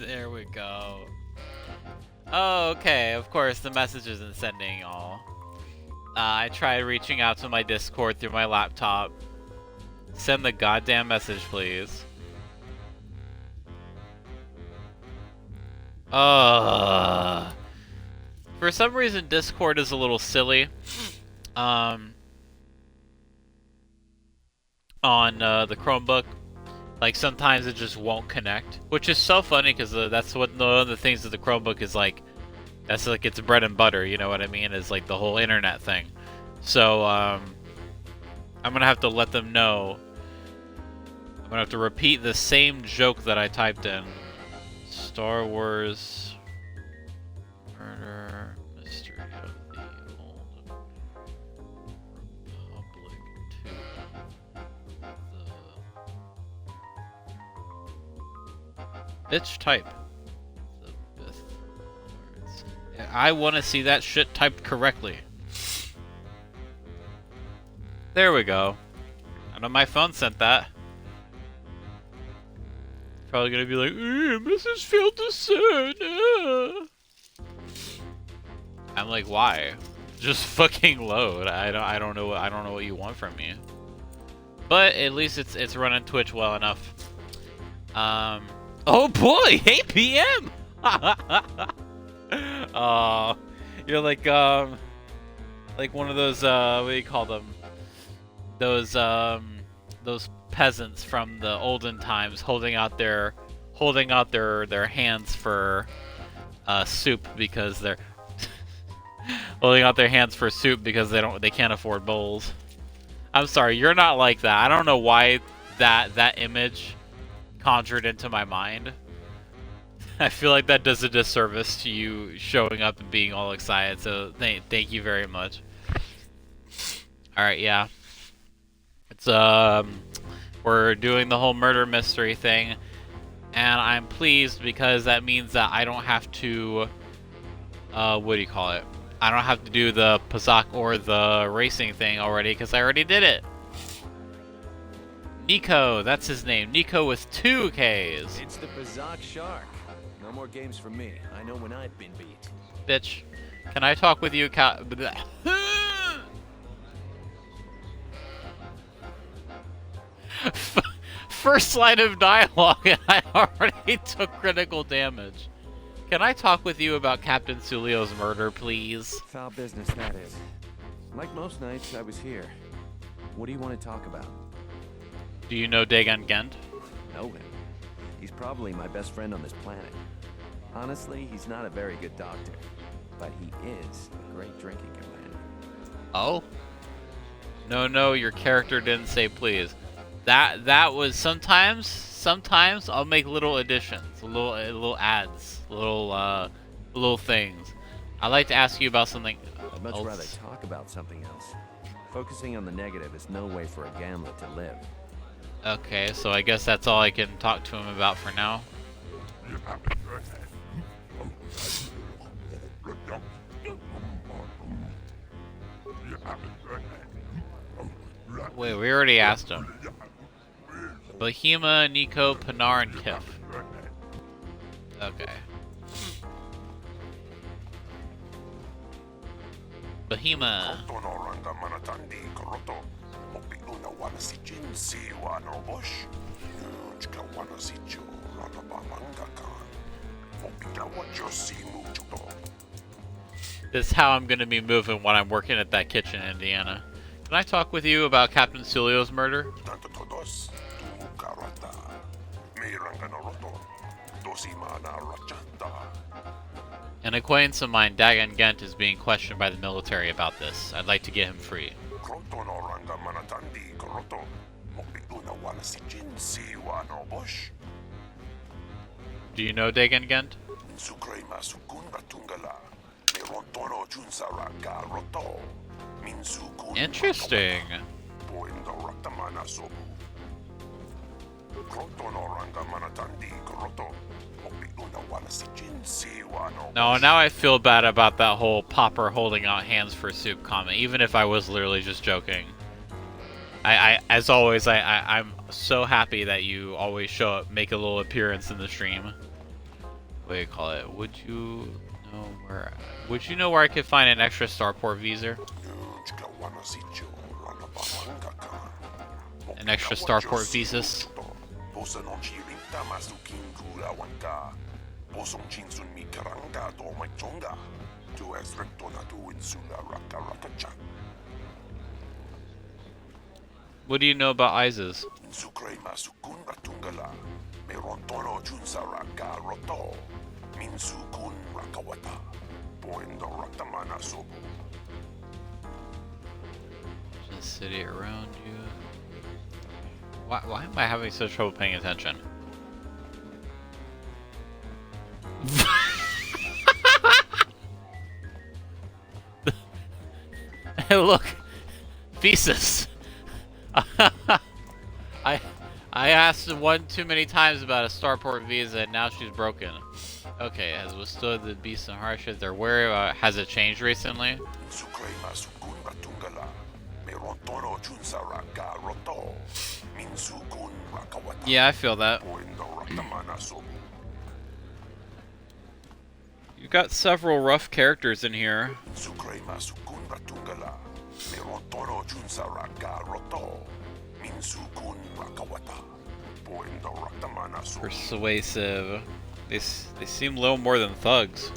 There we go. Oh, okay. Of course, the message isn't sending all. I tried reaching out to my Discord through my laptop. Send the goddamn message, please. For some reason, Discord is a little silly. On the Chromebook. Like, sometimes it just won't connect. Which is so funny, because that's one of the things that the Chromebook is like. That's like its bread and butter, you know what I mean? Is like the whole internet thing. So, I'm gonna have to let them know. I'm gonna have to repeat the same joke that I typed in. Star Wars Murder Mystery of the Old Republic 2. Bitch type. I want to see that shit typed correctly. There we go. I know my phone sent that. Probably gonna be like, message failed to send. I'm like, why? Just fucking load. I don't know what you want from me. But at least it's running Twitch well enough. Oh boy, 8 p.m. Oh, you're like one of those what do you call them? Those peasants from the olden times holding out their hands for soup because they're holding out their hands for soup because they can't afford bowls. I'm sorry, you're not like that. I don't know why that image conjured into my mind. I feel like that does a disservice to you showing up and being all excited, so thank you very much. Alright, yeah. It's, we're doing the whole murder mystery thing, and I'm pleased because that means that I don't have to, what do you call it? I don't have to do the Pazak or the racing thing already, because I already did it. Nico, that's his name. Nico with 2 Ks. It's the Pazak Shark. No more games for me. I know when I've been beat. Bitch, can I talk with you, First line of dialogue, and I already took critical damage. Can I talk with you about Captain Sulio's murder, please? Foul business, that is. Like most nights, I was here. What do you want to talk about? Do you know Dagon Gent? Know him. He's probably my best friend on this planet. Honestly, he's not a very good doctor, but he is a great drinking companion. Oh? No, your character didn't say please. That was sometimes I'll make little additions, little ads, little things. I'd like to ask you about something I'd much else. rather talk about something else. Focusing on the negative is no way for a gambler to live. Okay, so I guess that's all I can talk to him about for now. Wait, we already asked him. Bahima, Nico, Pinar, and Kif. Okay. Bahima. This is how I'm gonna be moving when I'm working at that kitchen in Indiana. Can I talk with you about Captain Sulio's murder? An acquaintance of mine, Dagon Gent, is being questioned by the military about this. I'd like to get him free. Do you know Dagon Gent? Interesting. No, now I feel bad about that whole Popper holding out hands for soup comment, even if I was literally just joking. As always, I'm so happy that you always show up, make a little appearance in the stream. what do you call it? Would you know where? Would you know where I could find an extra starport visa? An extra starport visas. What do you know about ISIS? The city around you. Why am I having such trouble paying attention? Hey, look, visas. I asked one too many times about a starport visa, and now she's broken. Okay, has withstood the beasts and hardships. They're wary about. Has it changed recently? Yeah, I feel that. You got several rough characters in here. Persuasive. They seem little more than thugs.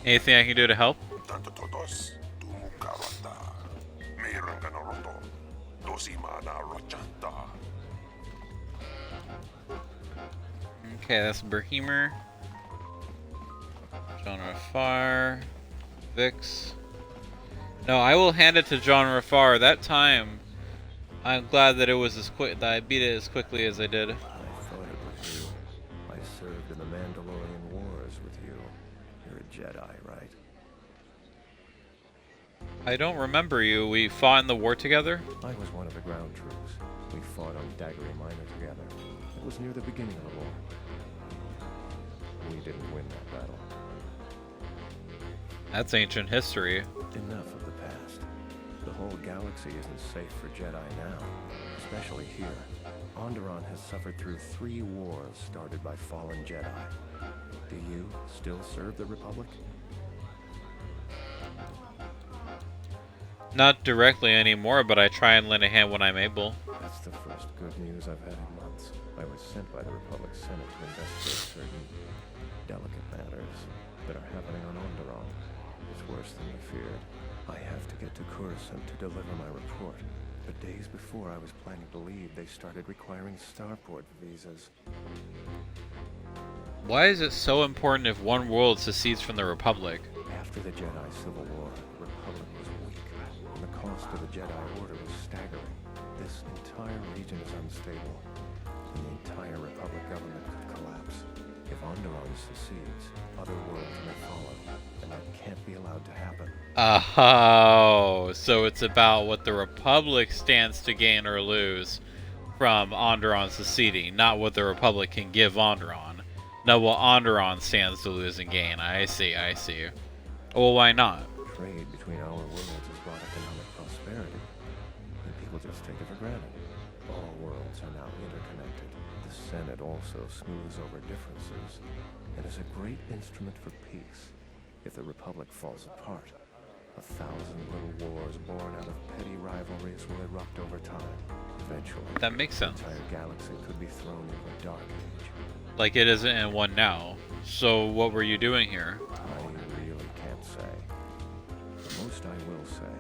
Anything I can do to help? Okay, that's Berhemer. John Rafar. Vix. No, I will hand it to John Rafar. That time, I'm glad that it was as quick that I beat it as quickly as I did. I thought it was you. I served in the Mandalorian Wars with you. You're a Jedi, right? I don't remember you. We fought in the war together? I was one of the ground troops. We fought on Daggery Minor together. It was near the beginning of the war. We didn't win that battle. That's ancient history. Enough of the past. The whole galaxy isn't safe for Jedi now, especially here. Onderon has suffered through 3 wars started by fallen Jedi. Do you still serve the Republic? Not directly anymore, but I try and lend a hand when I'm able. That's the first good news I've had in months. I was sent by the Republic Senate to investigate certain delicate matters that are happening on Onderon. It's worse than we feared. I have to get to Coruscant to deliver my report. But days before I was planning to leave, they started requiring starport visas. Why is it so important if one world secedes from the Republic? After the Jedi Civil War, the Republic was weak, and the cost of the Jedi Order was staggering. This entire region is unstable, and the entire Republic government could collapse. If Onderon secedes, other worlds may follow, and that can't be allowed to happen. Oh, so it's about what the Republic stands to gain or lose from Onderon seceding, not what the Republic can give Onderon. Not what Onderon stands to lose and gain. I see, I see. Well, why not? Trade between our worlds has brought economic prosperity, and people just take it for granted. All worlds are now interconnected. The Senate also smooths over differences, and is a great instrument for peace. If the Republic falls apart, 1,000 little wars born out of petty rivalries will erupt over time. Eventually, That makes sense. the entire galaxy could be thrown into a dark age. Like it isn't in one now. So what were you doing here? I really can't say. The most I will say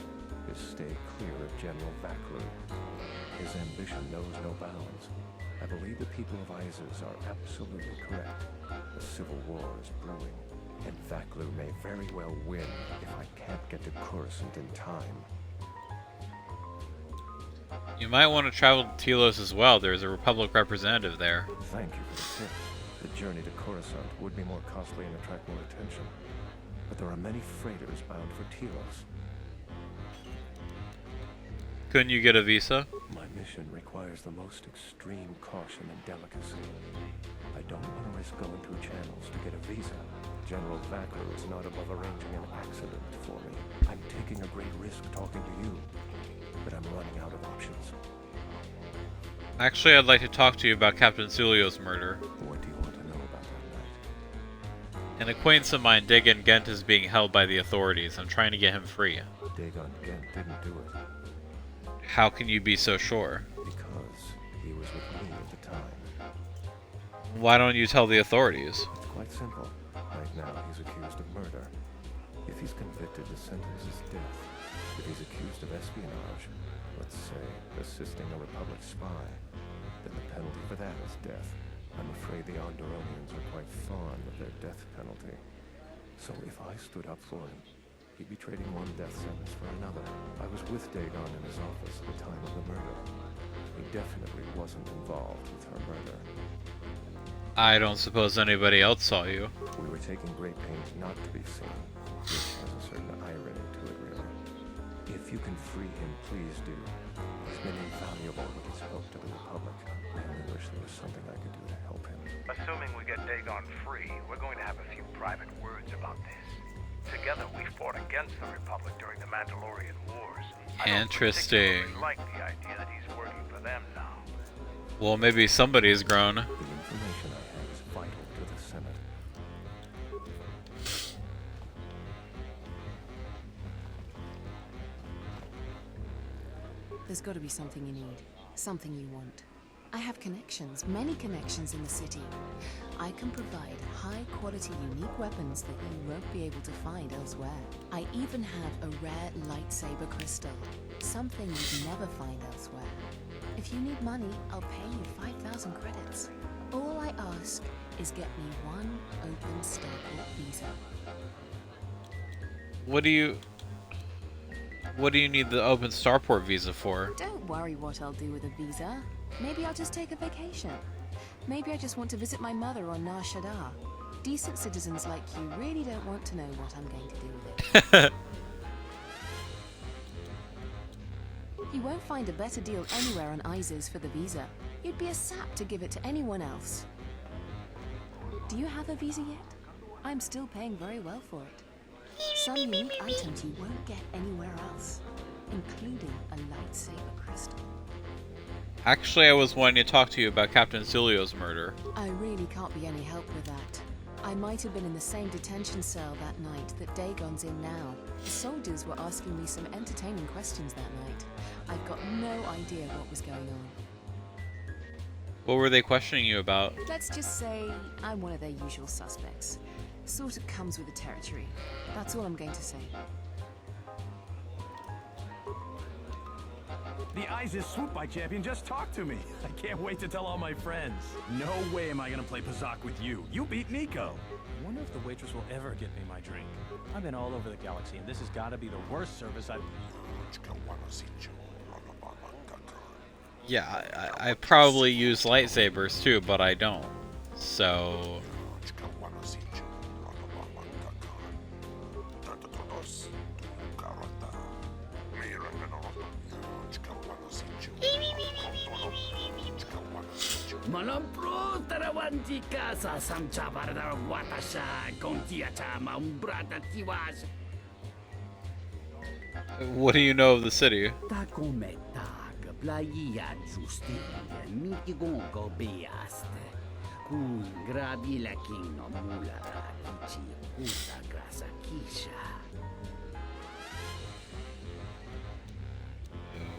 is stay clear of General Vaklu. His ambition knows no bounds. I believe the people of ISIS are absolutely correct. The civil war is brewing, and Vaklu may very well win if I can't get to Coruscant in time. You might want to travel to Telos as well. There's a Republic representative there. Thank you for the tip. The journey to Coruscant would be more costly and attract more attention. But there are many freighters bound for Telos. Couldn't you get a visa? My mission requires the most extreme caution and delicacy. I don't want to risk going through channels to get a visa. General Vaklu is not above arranging an accident for me. I'm taking a great risk talking to you, but I'm running out of options. Actually, I'd like to talk to you about Captain Sulio's murder. What do you want to know about that night? An acquaintance of mine, Dagon Gent, is being held by the authorities. I'm trying to get him free. Dagon Gent didn't do it. How can you be so sure? Because he was with me at the time. Why don't you tell the authorities? It's quite simple. Right now, he's accused of murder. If he's convicted, the sentence is death. If he's accused of espionage, let's say assisting a Republic spy, then the penalty for that is death. I'm afraid the Onderonians are quite fond of their death penalty. So if I stood up for him, he'd be trading one death sentence for another. I was with Dagon in his office at the time of the murder. He definitely wasn't involved with her murder. I don't suppose anybody else saw you. We were taking great pains not to be seen, which has a certain irony to it, really. If you can free him, please do. He's been invaluable with his help to the Republic. I only wish there was something I could do to help him. Assuming we get Dagon free, we're going to have a few private words about this. Together, we fought against the Republic during the Mandalorian Wars. Interesting. I don't particularly like the idea that he's working for them now. Well, maybe somebody's grown. The information I have is vital to the Senate. There's got to be something you need, something you want. I have connections, many connections in the city. I can provide high-quality, unique weapons that you won't be able to find elsewhere. I even have a rare lightsaber crystal, something you'd never find elsewhere. If you need money, I'll pay you 5,000 credits. All I ask is get me one open Starport visa. What do you need the open starport visa for? Don't worry what I'll do with a visa. Maybe I'll just take a vacation. Maybe I just want to visit my mother on Nar Shaddaa. Decent citizens like you really don't want to know what I'm going to do with it. You won't find a better deal anywhere on ISIS for the visa. You'd be a sap to give it to anyone else. Do you have a visa yet? I'm still paying very well for it. Some unique items you won't get anywhere else, including a lightsaber crystal. Actually, I was wanting to talk to you about Captain Sulio's murder. I really can't be any help with that. I might have been in the same detention cell that night that Dagon's in now. The soldiers were asking me some entertaining questions that night. I've got no idea what was going on. What were they questioning you about? Let's just say I'm one of their usual suspects. Sort of comes with the territory. That's all I'm going to say. The ISIS swoop by champion just talked to me. I can't wait to tell all my friends. No way am I gonna play Pazak with you. You beat Nico. I wonder if the waitress will ever get me my drink. I've been all over the galaxy, and this has got to be the worst service I've... Yeah, I probably use lightsabers too, but I don't. So... Malampro tarawanti ka sa samchabarda watasha kontiacha maumbrata tiwas. What do you know of the city? Ta cometa playa justin miki gongo beaste. Kun grabi la king no mulara kichi kuta grasa kisha.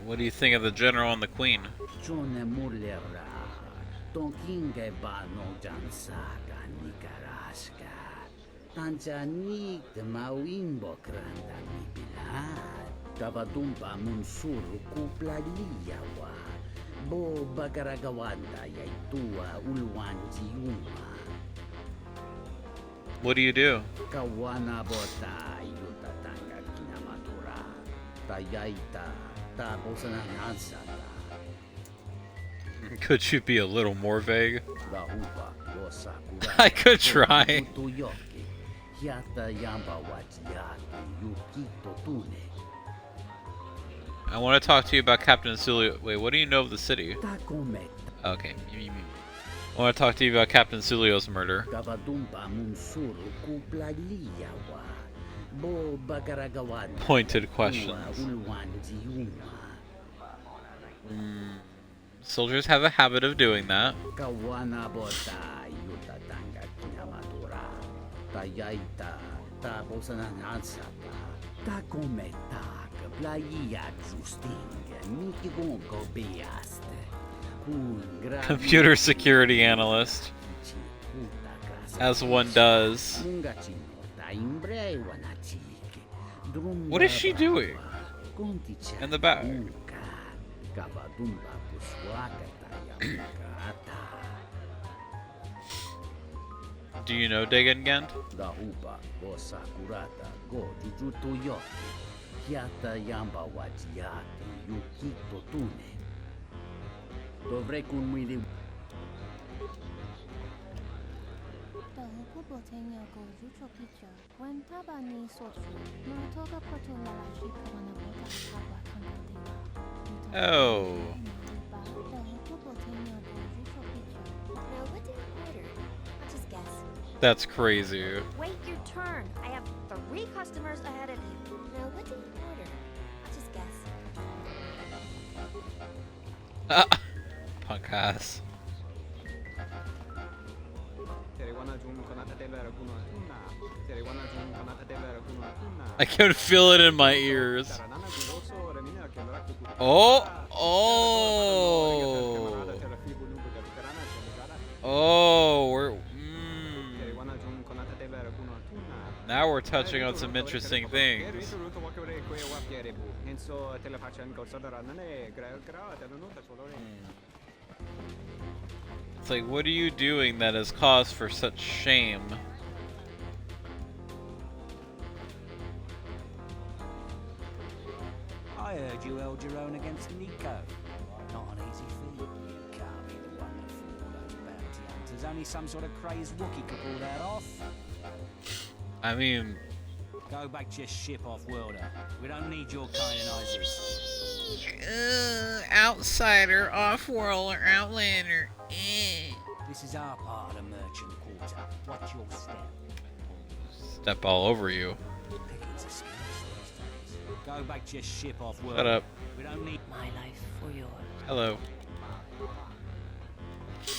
What do you think of the general and the queen? Chone mulera. Ton kinge ba no jansaga nikaraska. Tanjanik de mawimbo kranda mi bilad. Tavadumpa munsuru kuplaliyawa. Bo bagaragawanda yaitua ulwanji uma. What do you do? Kawana bota yutatanga kinamatura. Tayaita tabosana nansata. Could you be a little more vague? I could try. I want to talk to you about Captain Sulio. Wait, what do you know of the city? Okay. I want to talk to you about Captain Sulio's murder. Pointed questions. Soldiers have a habit of doing that. Kawana bota yuta tanga kinamadura. Tayaita tapos nangansata. Takometa kablaya justing. Mikigongo beaste. Computer security analyst. As one does. What is she doing? In the back. Do you know Dagan Gent? Oh. Now, what did you order? I'll just guess. That's crazy. Wait your turn. I have 3 customers ahead of you. Now, what did you order? I'll just guess. Punk ass. I can feel it in my ears. Oh! Oh! Oh, we're... Now we're touching on some interesting things. It's like, what are you doing that is cause for such shame? I heard you held your own against Nico. Not an easy feat. You can't be the one that fooled those bounty hunters. Only some sort of crazed Wookiee could pull that off. I mean... Go back to your ship, off-worlder. We don't need your kind in ISIS. Outsider, off-worlder, outlander. This is our part of the merchant quarter. Watch your step. Step all over you. Pickings are scarce these days. Go back to your ship, off-worlder. Shut up. We don't need My life for yours. Hello.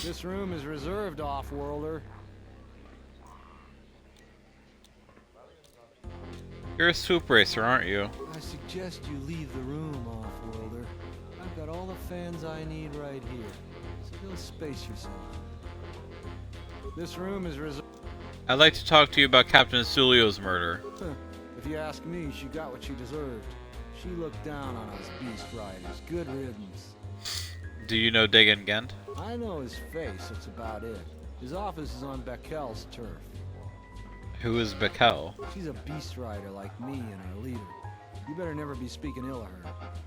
This room is reserved, off-worlder. You're a swoop racer, aren't you? I suggest you leave the room, off-worlder. I've got all the fans I need right here. So go space yourself. This room is reserved. I'd like to talk to you about Captain Sulio's murder. If you ask me, she got what she deserved. She looked down on us beast riders. Good riddance. Do you know Dagan Gent? I know his face, that's about it. His office is on Bekel's turf. Who is Bekel? She's a beast rider like me and her leader. You better never be speaking ill of her,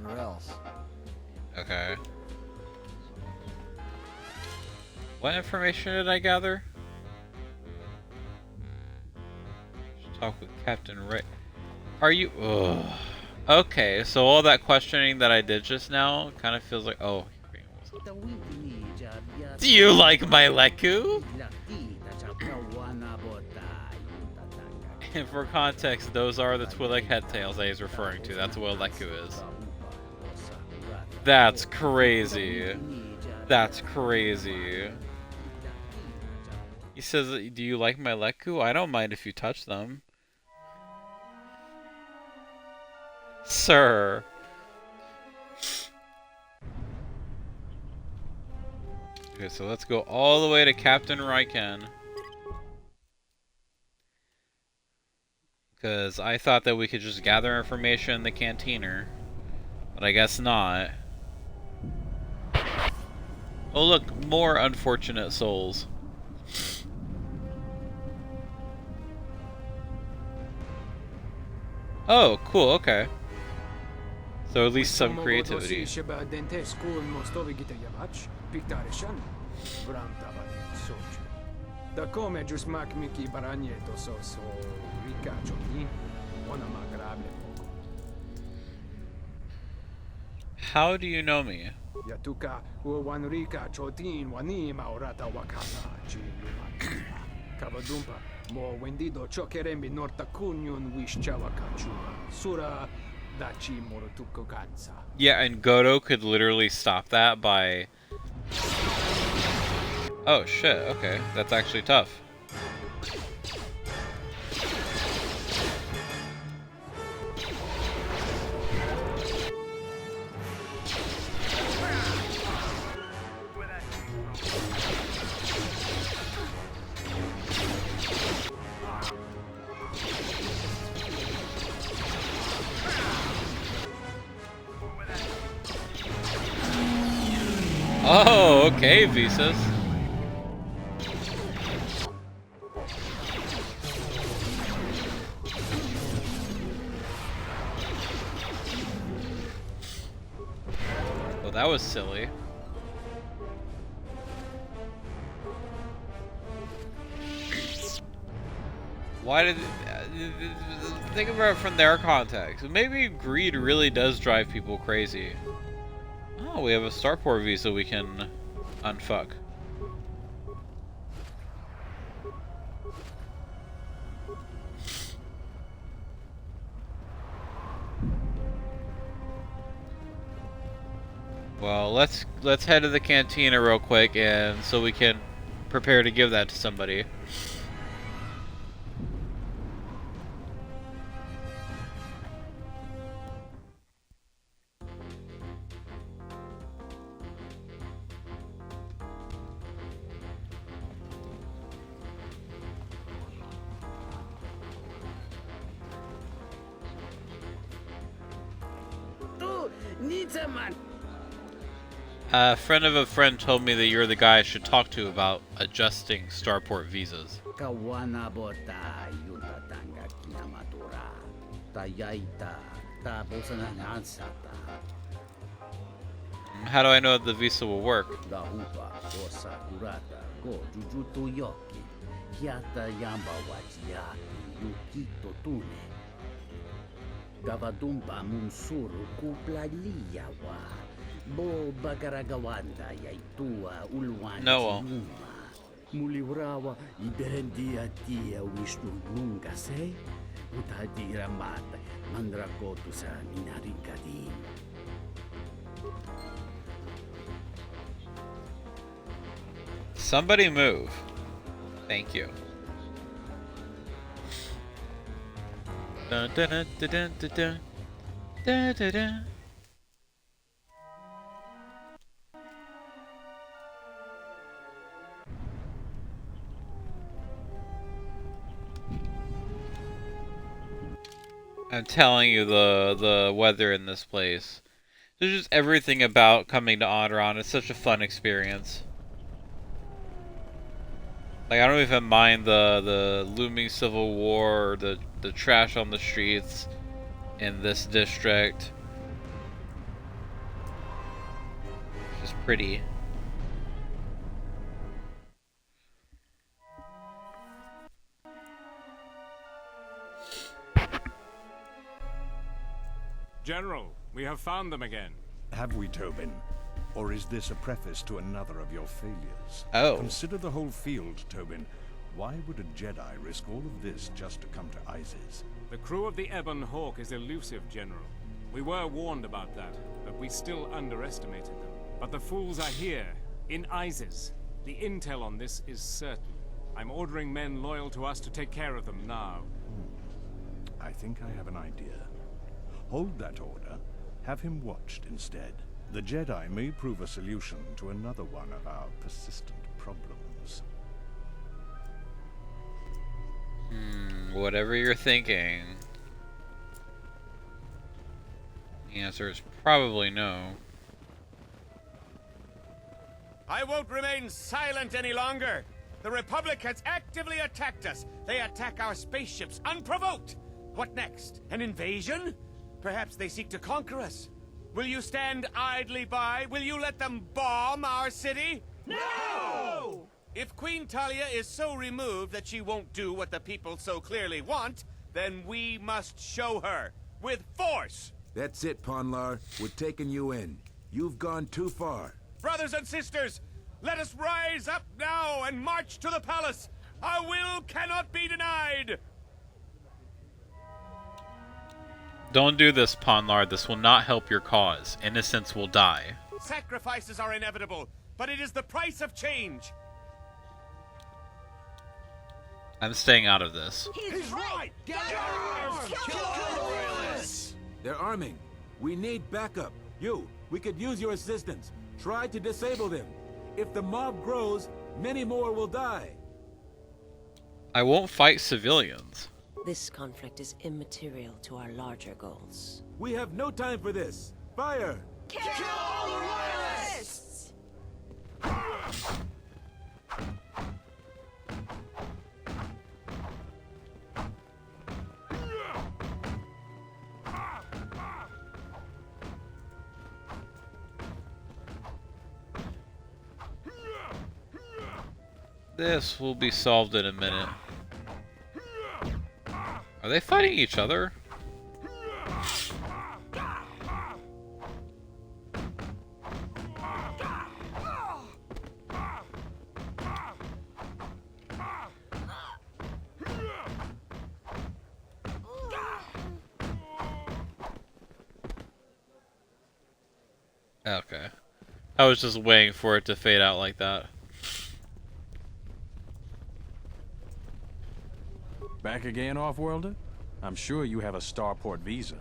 or else. Okay. What information did I gather? Should talk with Captain Ray. Are you... Ugh. Okay, so all that questioning that I did just now kind of feels like... Oh. Do you like my Leku? And for context, those are the Twi'lek head tails that he's referring to. That's what Leku is. That's crazy. That's crazy. He says, do you like my Leku? I don't mind if you touch them. Sir. Okay, so let's go all the way to Captain Riken. Because I thought that we could just gather information in the cantina. But I guess not. Oh look, more unfortunate souls. Oh, cool, okay. So at least some creativity. How do you know me? Yeah, and Goto could literally stop that by Oh shit, okay. That's actually tough. Oh, okay, Visas. Well, that was silly. Why did... think about it from their context. Maybe greed really does drive people crazy. Oh, we have a starport visa we can unfuck. Well, let's head to the cantina real quick, and so we can prepare to give that to somebody. A friend of a friend told me that you're the guy I should talk to about adjusting starport visas. How do I know that the visa will work? Gavadumba Munsuru Kuplaliyawa Bo Bagaragawanda Yaitua Ulwan Noel. Muliwrawa Iberendia Tia Wishnu Nungase Utadira Mata Mandrakotu sa Minarinkadin. Somebody move. Thank you. Dun, dun, dun, dun, dun, dun, dun, dun, dun. I'm telling you, the weather in this place. There's just everything about coming to Onderon. It's such a fun experience. Like, I don't even mind the looming civil war or the trash on the streets in this district. It's just pretty. General, we have found them again. Have we, Tobin? Or is this a preface to another of your failures? Oh. Consider the whole field, Tobin. Why would a Jedi risk all of this just to come to Isis? The crew of the Ebon Hawk is elusive, General. We were warned about that, but we still underestimated them. But the fools are here, in Isis. The intel on this is certain. I'm ordering men loyal to us to take care of them now. I think I have an idea. Hold that order. Have him watched instead. The Jedi may prove a solution to another one of our persistent problems. Whatever you're thinking. The answer is probably no. I won't remain silent any longer. The Republic has actively attacked us. They attack our spaceships unprovoked. What next? An invasion? Perhaps they seek to conquer us. Will you stand idly by? Will you let them bomb our city? No! If Queen Talia is so removed that she won't do what the people so clearly want, then we must show her, with force! That's it, Ponlar. We're taking you in. You've gone too far. Brothers and sisters, let us rise up now and march to the palace! Our will cannot be denied! Don't do this, Ponlar. This will not help your cause. Innocents will die. Sacrifices are inevitable. but it is the price of change. I'm staying out of this. He's right! Get arms! Kill all the royalists! They're arming. We need backup. We could use your assistance. Try to disable them. If the mob grows, many more will die. I won't fight civilians. This conflict is immaterial to our larger goals. We have no time for this. Fire! Kill all the royalists! This will be solved in a minute. Are they fighting each other? Okay. I was just waiting for it to fade out like that. Back again, Off-Worlder? I'm sure you have a starport visa.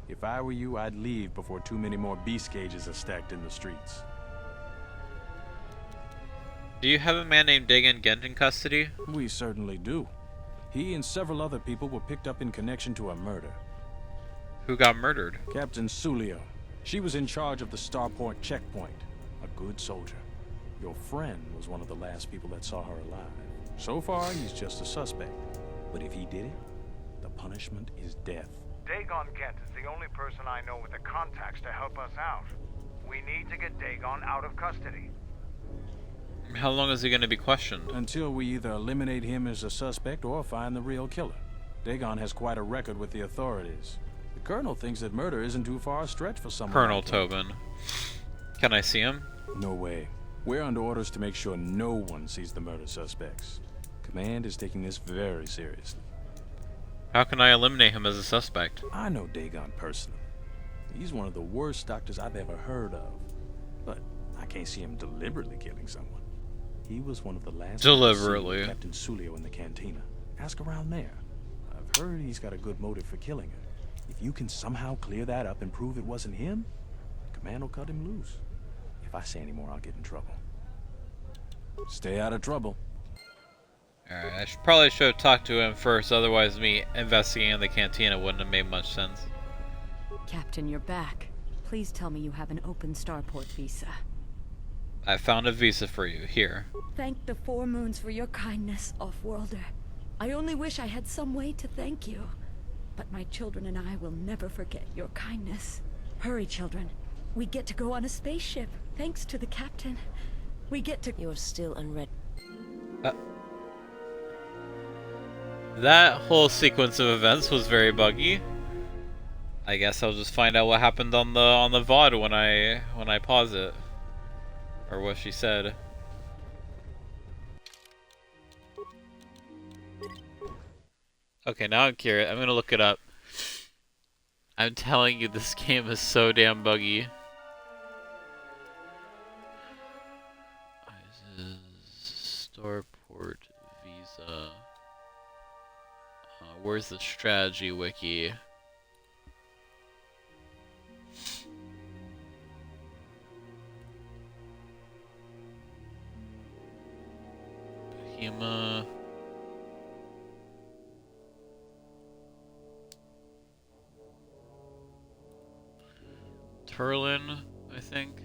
If I were you, I'd leave before too many more beast cages are stacked in the streets. Do you have a man named Dagon Gent in custody? We certainly do. He and several other people were picked up in connection to a murder. Who got murdered? Captain Sulio. She was in charge of the starport checkpoint. A good soldier. Your friend was one of the last people that saw her alive. So far, he's just a suspect. But if he did it, the punishment is death. Dagon Gent is the only person I know with the contacts to help us out. We need to get Dagon out of custody. How long is he going to be questioned? Until we either eliminate him as a suspect or find the real killer. Dagon has quite a record with the authorities. The Colonel thinks that murder isn't too far a stretch for someone Colonel like him. Tobin. Can I see him? No way. We're under orders to make sure no one sees the murder suspects. Command is taking this very seriously. How can I eliminate him as a suspect? I know Dagon personally. He's one of the worst doctors I've ever heard of. But I can't see him deliberately killing someone. He was one of the last Deliberately. people to see Captain Sulio in the cantina. Ask around there. I've heard he's got a good motive for killing her. If you can somehow clear that up and prove it wasn't him, Command will cut him loose. If I say any more, I'll get in trouble. Stay out of trouble. Alright, I probably should have talked to him first, otherwise me investigating the cantina wouldn't have made much sense. Captain, you're back. Please tell me you have an open starport visa. I found a visa for you, here. Thank the Four Moons for your kindness, Off-Worlder. I only wish I had some way to thank you. But my children and I will never forget your kindness. Hurry, children. We get to go on a spaceship, thanks to the captain. We get to... You're still unread. That whole sequence of events was very buggy. I guess I'll just find out what happened on the VOD when I pause it. Or what she said. Okay, now I'm curious. I'm gonna look it up. I'm telling you, this game is so damn buggy. Starport visa. Where's the strategy wiki? Bahima. Turlin, I think.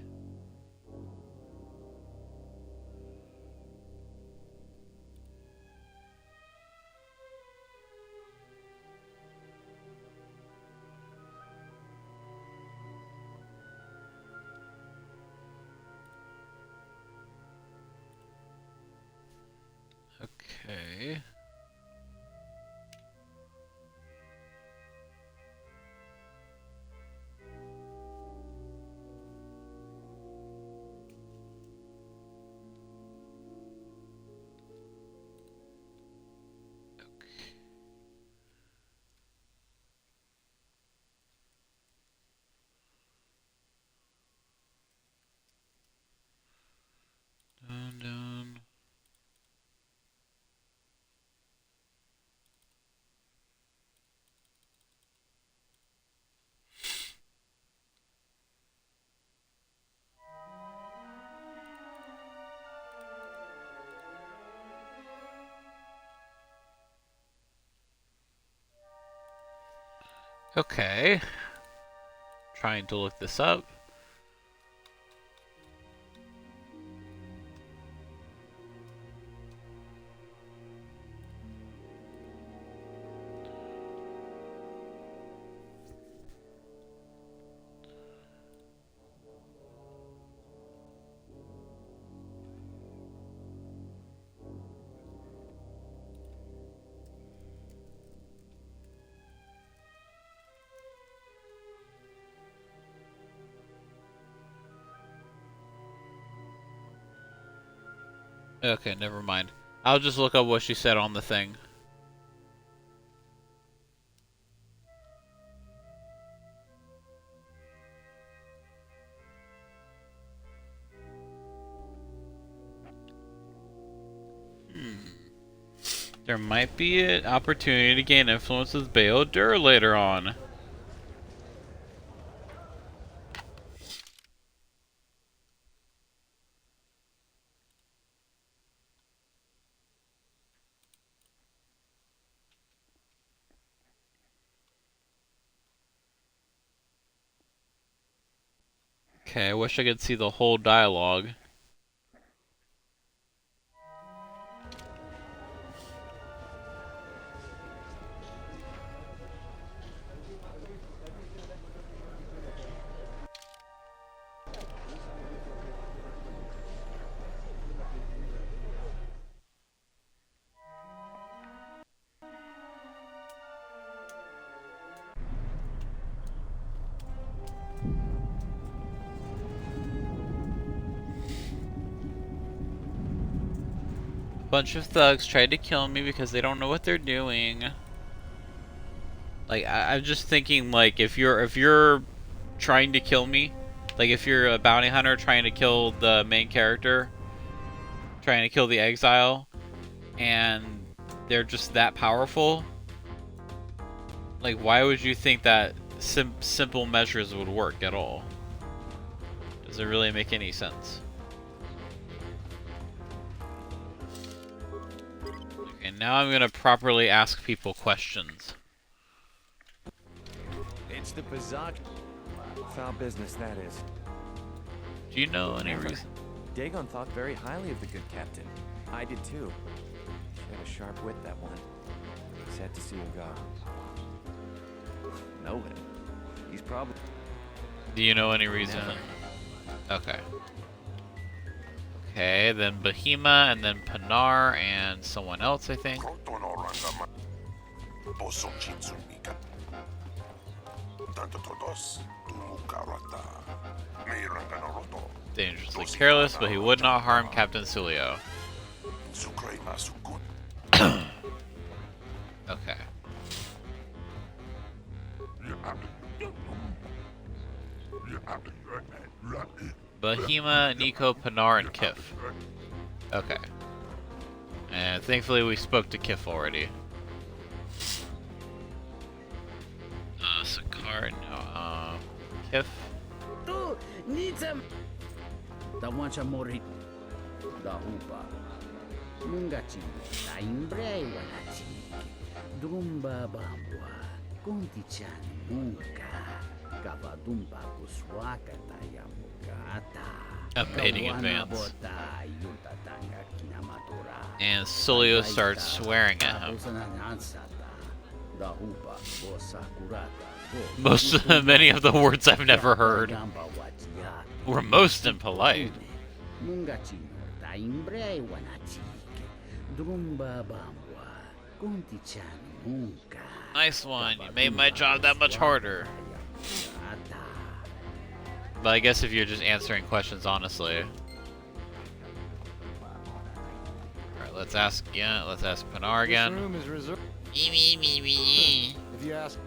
Okay. Okay. Trying to look this up. Okay, never mind. I'll just look up what she said on the thing. There might be an opportunity to gain influence with KoTOR later on. Okay, I wish I could see the whole dialogue. Bunch of thugs tried to kill me because they don't know what they're doing. Like, I'm just thinking, like, if you're trying to kill me, like if you're a bounty hunter trying to kill the main character, trying to kill the exile, and they're just that powerful, like, why would you think that simple measures would work at all? Does it really make any sense? And now I'm gonna properly ask people questions. It's the Bazak. Foul business, that is. Do you know any reason? Dagon thought very highly of the good captain. I did too. She had a sharp wit, that one. Sad to see him go. Know him? He's probably... Do you know any reason? Never. Okay. Okay, then Bahima, and then Panar, and someone else, I think. Dangerously careless, but he would not harm Captain Sulio. Okay. Bahima, Nico, Panar, and Kif. Okay. And thankfully we spoke to Kif already. Sakar, no, Kif. Tu nisam. Da wancha mori. Da hupa. Mungachi. Da imbrei wanachi. Drumba bambwa. Conti chani munga. Kavadumba kuswaka tayamugata. Updating advance. And Sulio starts swearing at him. Many of the words I've never heard were most impolite. Nice one, you made my job that much harder. But I guess if you're just answering questions honestly. Alright, let's ask again. Let's ask Panar again. This room is reserved. If you ask,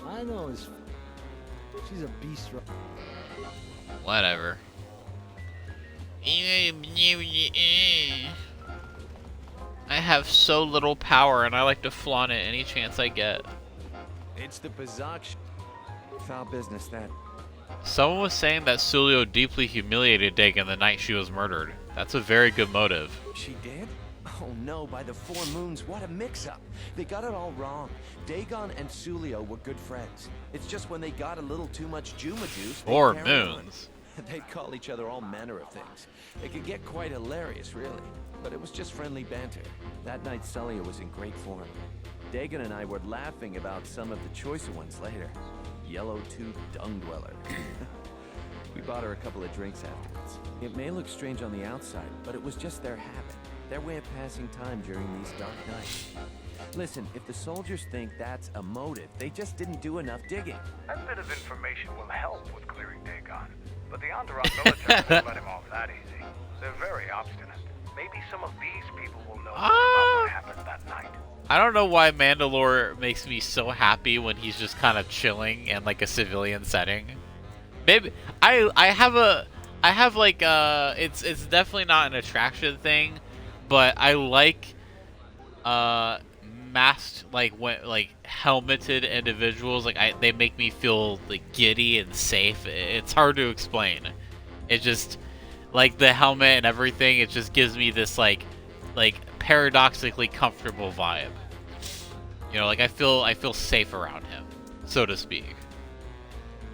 I know his. She's a beast. Whatever. I have so little power, and I like to flaunt it any chance I get. It's the Bazak. Foul business, that. Someone was saying that Sulio deeply humiliated Dagon the night she was murdered. That's a very good motive. She did? Oh no, by the 4 moons, what a mix-up. They got it all wrong. Dagon and Sulio were good friends. It's just when they got a little too much Juma juice, they 4 carried on. moons. They'd call each other all manner of things. It could get quite hilarious, really. But it was just friendly banter. That night, Sulio was in great form. Dagon and I were laughing about some of the choicer ones later. Yellow-toothed dung dweller. We bought her a couple of drinks afterwards. It may look strange on the outside, but it was just their habit. Their way of passing time during these dark nights. Listen, if the soldiers think that's a motive, they just didn't do enough digging. A bit of information will help with clearing Dagon, but the Onderon military won't let him off that easy. They're very obstinate. Maybe some of these people will know more about what happened that night. I don't know why Mandalore makes me so happy when he's just kind of chilling in like a civilian setting. Maybe I have like it's definitely not an attraction thing, but I like masked like helmeted individuals. Like they make me feel like giddy and safe. It's hard to explain. It just like the helmet and everything. It just gives me this like paradoxically comfortable vibe. You know, like I feel safe around him, so to speak.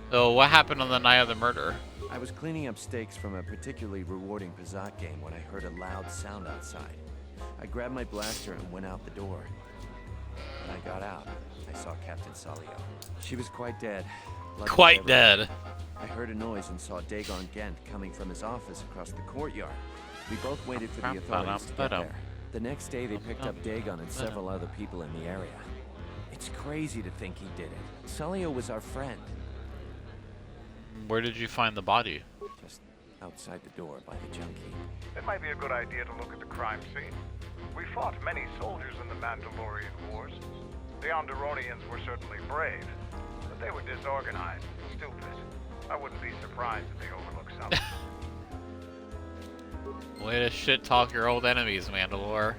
So what happened on the night of the murder? I was cleaning up stakes from a particularly rewarding Pazak game when I heard a loud sound outside. I grabbed my blaster and went out the door. When I got out, I saw Captain Salio. She was quite dead. Quite dead. I heard a noise and saw Dagon Gent coming from his office across the courtyard. We both waited for the authorities to get there. The next day, they picked up Dagon and several other people in the area. It's crazy to think he did it. Salio was our friend. Where did you find the body? Just outside the door by the junkie. It might be a good idea to look at the crime scene. We fought many soldiers in the Mandalorian Wars. The Onderonians were certainly brave, but they were disorganized and stupid. I wouldn't be surprised if they overlooked something. Way to shit talk your old enemies, Mandalore.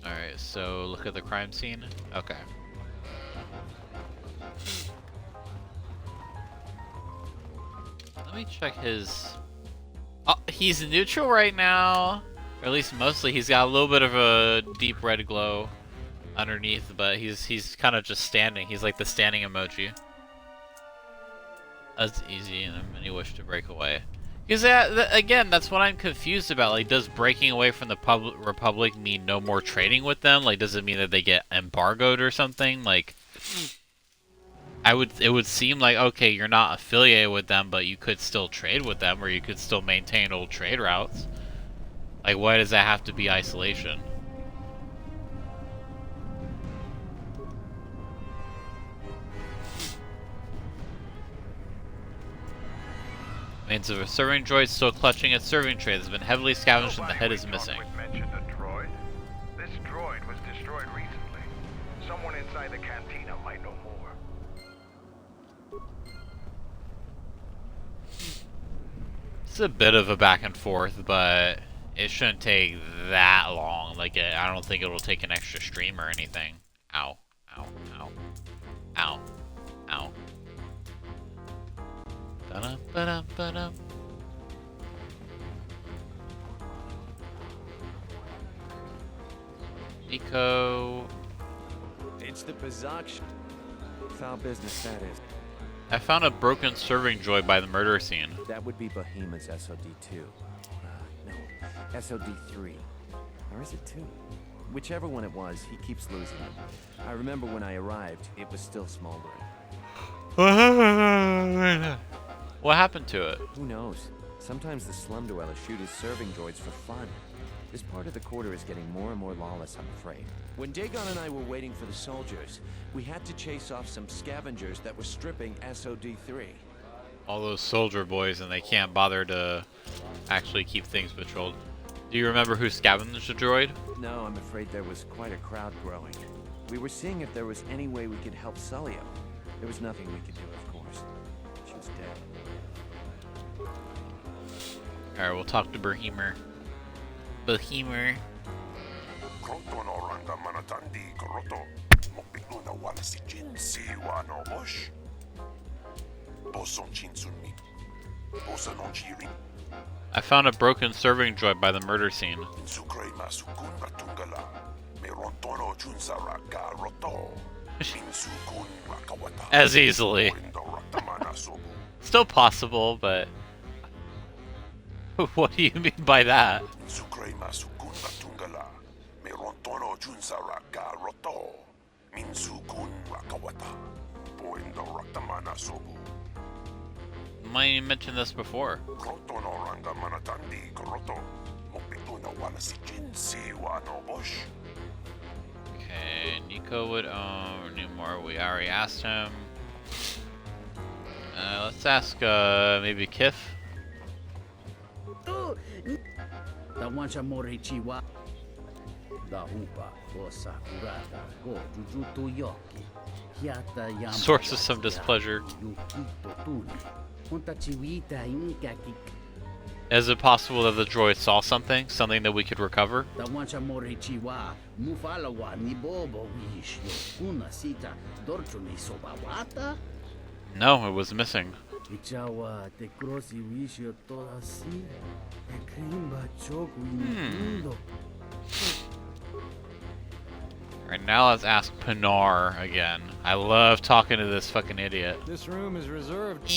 Alright, so look at the crime scene. Okay. Let me check his... Oh, he's neutral right now. Or at least mostly. He's got a little bit of a deep red glow underneath, but he's kind of just standing. He's like the standing emoji. That's easy, and many wish to break away. Because again, that's what I'm confused about. Like, does breaking away from the Republic mean no more trading with them? Like, does it mean that they get embargoed or something? Like, it would seem like, okay, you're not affiliated with them, but you could still trade with them, or you could still maintain old trade routes. Like, why does that have to be isolation? Remains of a serving droid still clutching its serving tray has been heavily scavenged and the head is missing. Mentioned a droid. This droid was destroyed recently. Someone inside the cantina might know more. It's a bit of a back and forth, but it shouldn't take that long. Like, I don't think it'll take an extra stream or anything. Ow. Ow. Ow. Ow. Ow. Ba-dum. Eco. It's the Pazak. Foul business, that is. I found a broken serving droid by the murder scene. That would be Behemoth's SOD-2. No, SOD-3. Or is it 2? Whichever one it was, he keeps losing them. I remember when I arrived, it was still smoldering. What happened to it? Who knows? Sometimes the slum dwellers shoot his serving droids for fun. This part of the quarter is getting more and more lawless, I'm afraid. When Dagon and I were waiting for the soldiers, we had to chase off some scavengers that were stripping SOD-3. All those soldier boys, and they can't bother to actually keep things patrolled. Do you remember who scavenged the droid? No, I'm afraid there was quite a crowd growing. We were seeing if there was any way we could help Sulio. There was nothing we could do, of course. She was dead. Alright, we'll talk to Behemoth. Behemoth. I found a broken serving droid by the murder scene. As easily. Still possible, but... What do you mean by that? Might even mention this before. Okay, Nico would own Newmore. We already asked him. Let's ask maybe Kif. Source of some displeasure. Is it possible that the droid saw something? Something that we could recover? No, it was missing. Alright, now let's ask Pinar again. I love talking to this fucking idiot. This room is reserved.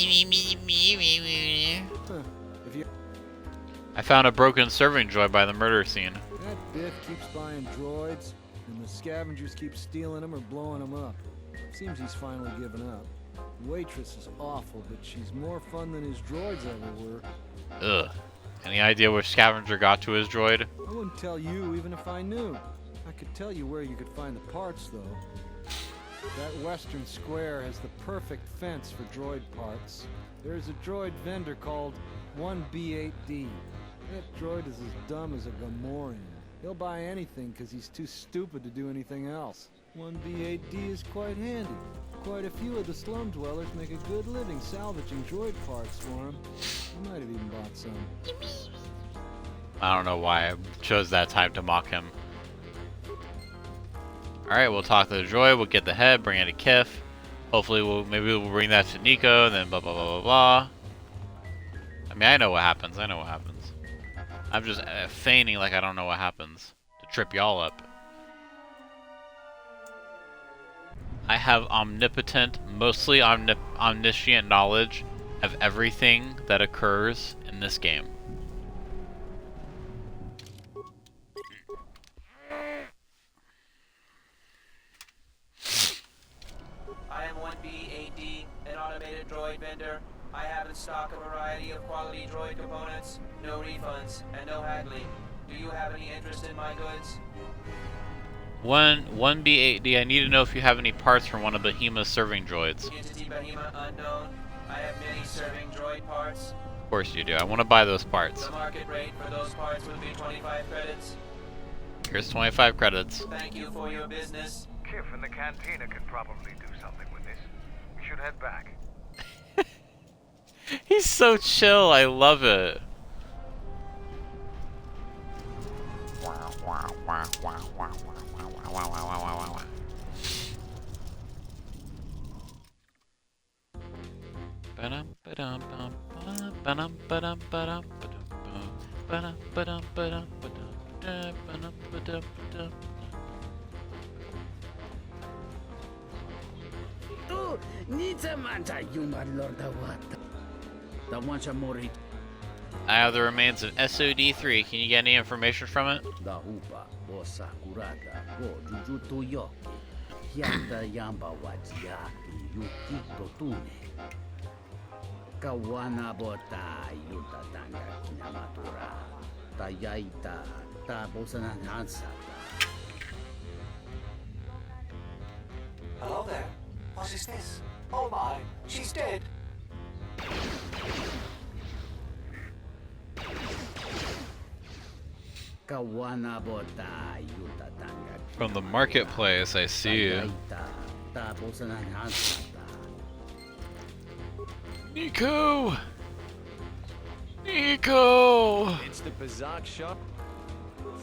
I found a broken serving droid by the murder scene. That Biff keeps buying droids, and the scavengers keep stealing them or blowing them up. Seems he's finally given up. The waitress is awful, but she's more fun than his droids ever were. Ugh. Any idea where Scavenger got to his droid? I wouldn't tell you even if I knew. I could tell you where you could find the parts, though. That western square has the perfect fence for droid parts. There's a droid vendor called 1B8D. That droid is as dumb as a Gamorrean. He'll buy anything because he's too stupid to do anything else. 1B8D is quite handy. Quite a few of the slum dwellers make a good living salvaging droid parts for him. I might have even bought some. I don't know why I chose that time to mock him. Alright, we'll talk to the droid, we'll get the head, bring it to Kif. Hopefully maybe we'll bring that to Nico, and then blah blah blah blah blah. I mean, I know what happens, I'm just feigning like I don't know what happens to trip y'all up. I have omnipotent, mostly omniscient knowledge of everything that occurs in this game. I am 1B8D, an automated droid vendor. I have in stock a variety of quality droid components, no refunds, and no haggling. Do you have any interest in my goods? 1B8D, I need to know if you have any parts from one of Behemoth's serving droids. Entity Behemoth unknown. I have many serving droid parts. Of course you do. I want to buy those parts. The market rate for those parts would be 25 credits. Here's 25 credits. Thank you for your business. Kif and the cantina can probably do something with this. We should head back. He's so chill. I love it. I have the remains of SOD3. Can you get any information from it? Hello there. What is this? Oh my, she's dead. From the marketplace, I see you. Nico! Nico! It's the Pazak shop.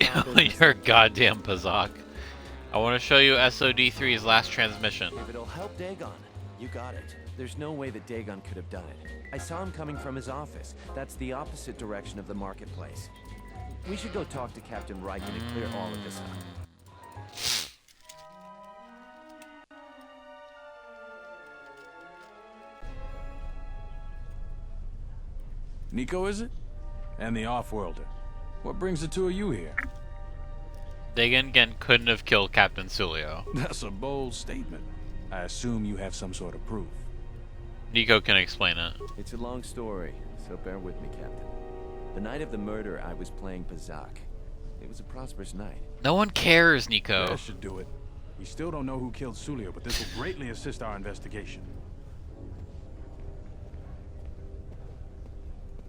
You're a goddamn Pazak. I want to show you SOD3's last transmission. If it'll help Dagon, you got it. There's no way that Dagon could have done it. I saw him coming from his office. That's the opposite direction of the marketplace. We should go talk to Captain Riken and clear all of this up. Nico, is it? And the Offworlder. What brings the two of you here? Dagon again couldn't have killed Captain Sulio. That's a bold statement. I assume you have some sort of proof. Nico can explain it. It's a long story, so bear with me, Captain. The night of the murder, I was playing Bazak. It was a prosperous night. No one cares, Nico. That should do it. We still don't know who killed Sulio, but this will greatly assist our investigation.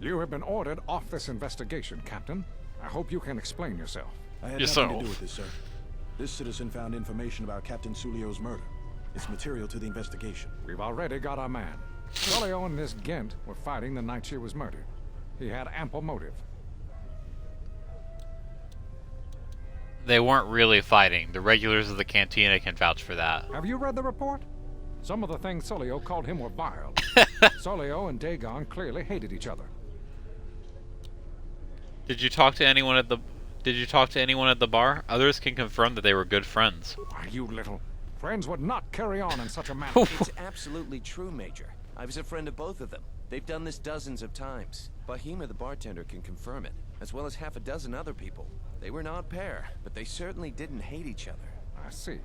You have been ordered off this investigation, Captain. I hope you can explain yourself. I had nothing to do with this, sir. This citizen found information about Captain Sulio's murder. It's material to the investigation. We've already got our man. Sulio and this Gent were fighting the night she was murdered. He had ample motive. They weren't really fighting. The regulars of the cantina can vouch for that. Have you read the report? Some of the things Sulio called him were vile. Sulio and Dagon clearly hated each other. Did you talk to anyone at the bar? Others can confirm that they were good friends. Why, you little... Friends would not carry on in such a manner. It's absolutely true, Major. I was a friend of both of them. They've done this dozens of times. Bahima, the bartender, can confirm it, as well as half a dozen other people. They were not pair, but they certainly didn't hate each other. I see.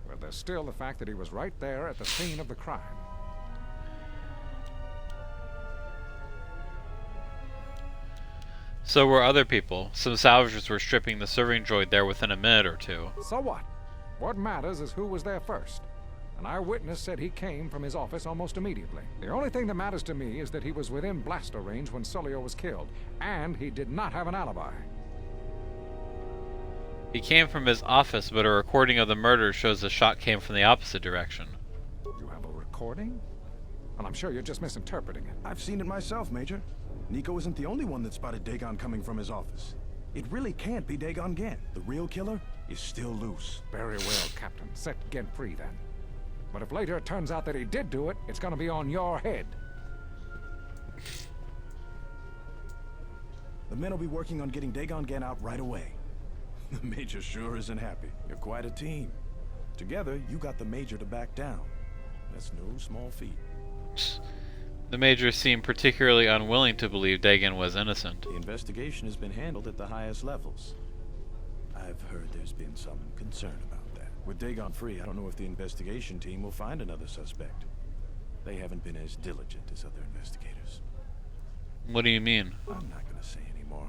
But there's still the fact that he was right there at the scene of the crime. So were other people. Some salvagers were stripping the serving droid there within a minute or two. So what? What matters is who was there first. An eyewitness said he came from his office almost immediately. The only thing that matters to me is that he was within blaster range when Sulio was killed, and he did not have an alibi. He came from his office, but a recording of the murder shows the shot came from the opposite direction. You have a recording? Well, I'm sure you're just misinterpreting it. I've seen it myself, Major. Nico isn't the only one that spotted Dagon coming from his office. It really can't be Dagon Gent. The real killer is still loose. Very well, Captain. Set Gent free, then. But if later it turns out that he did do it, it's gonna be on your head. The men will be working on getting Dagon Gent out right away. The Major sure isn't happy. You're quite a team. Together, you got the Major to back down. That's no small feat. The Major seemed particularly unwilling to believe Dagon was innocent. The investigation has been handled at the highest levels. I've heard there's been some concern about that. With Dagon free, I don't know if the investigation team will find another suspect. They haven't been as diligent as other investigators. What do you mean? I'm not gonna say anymore.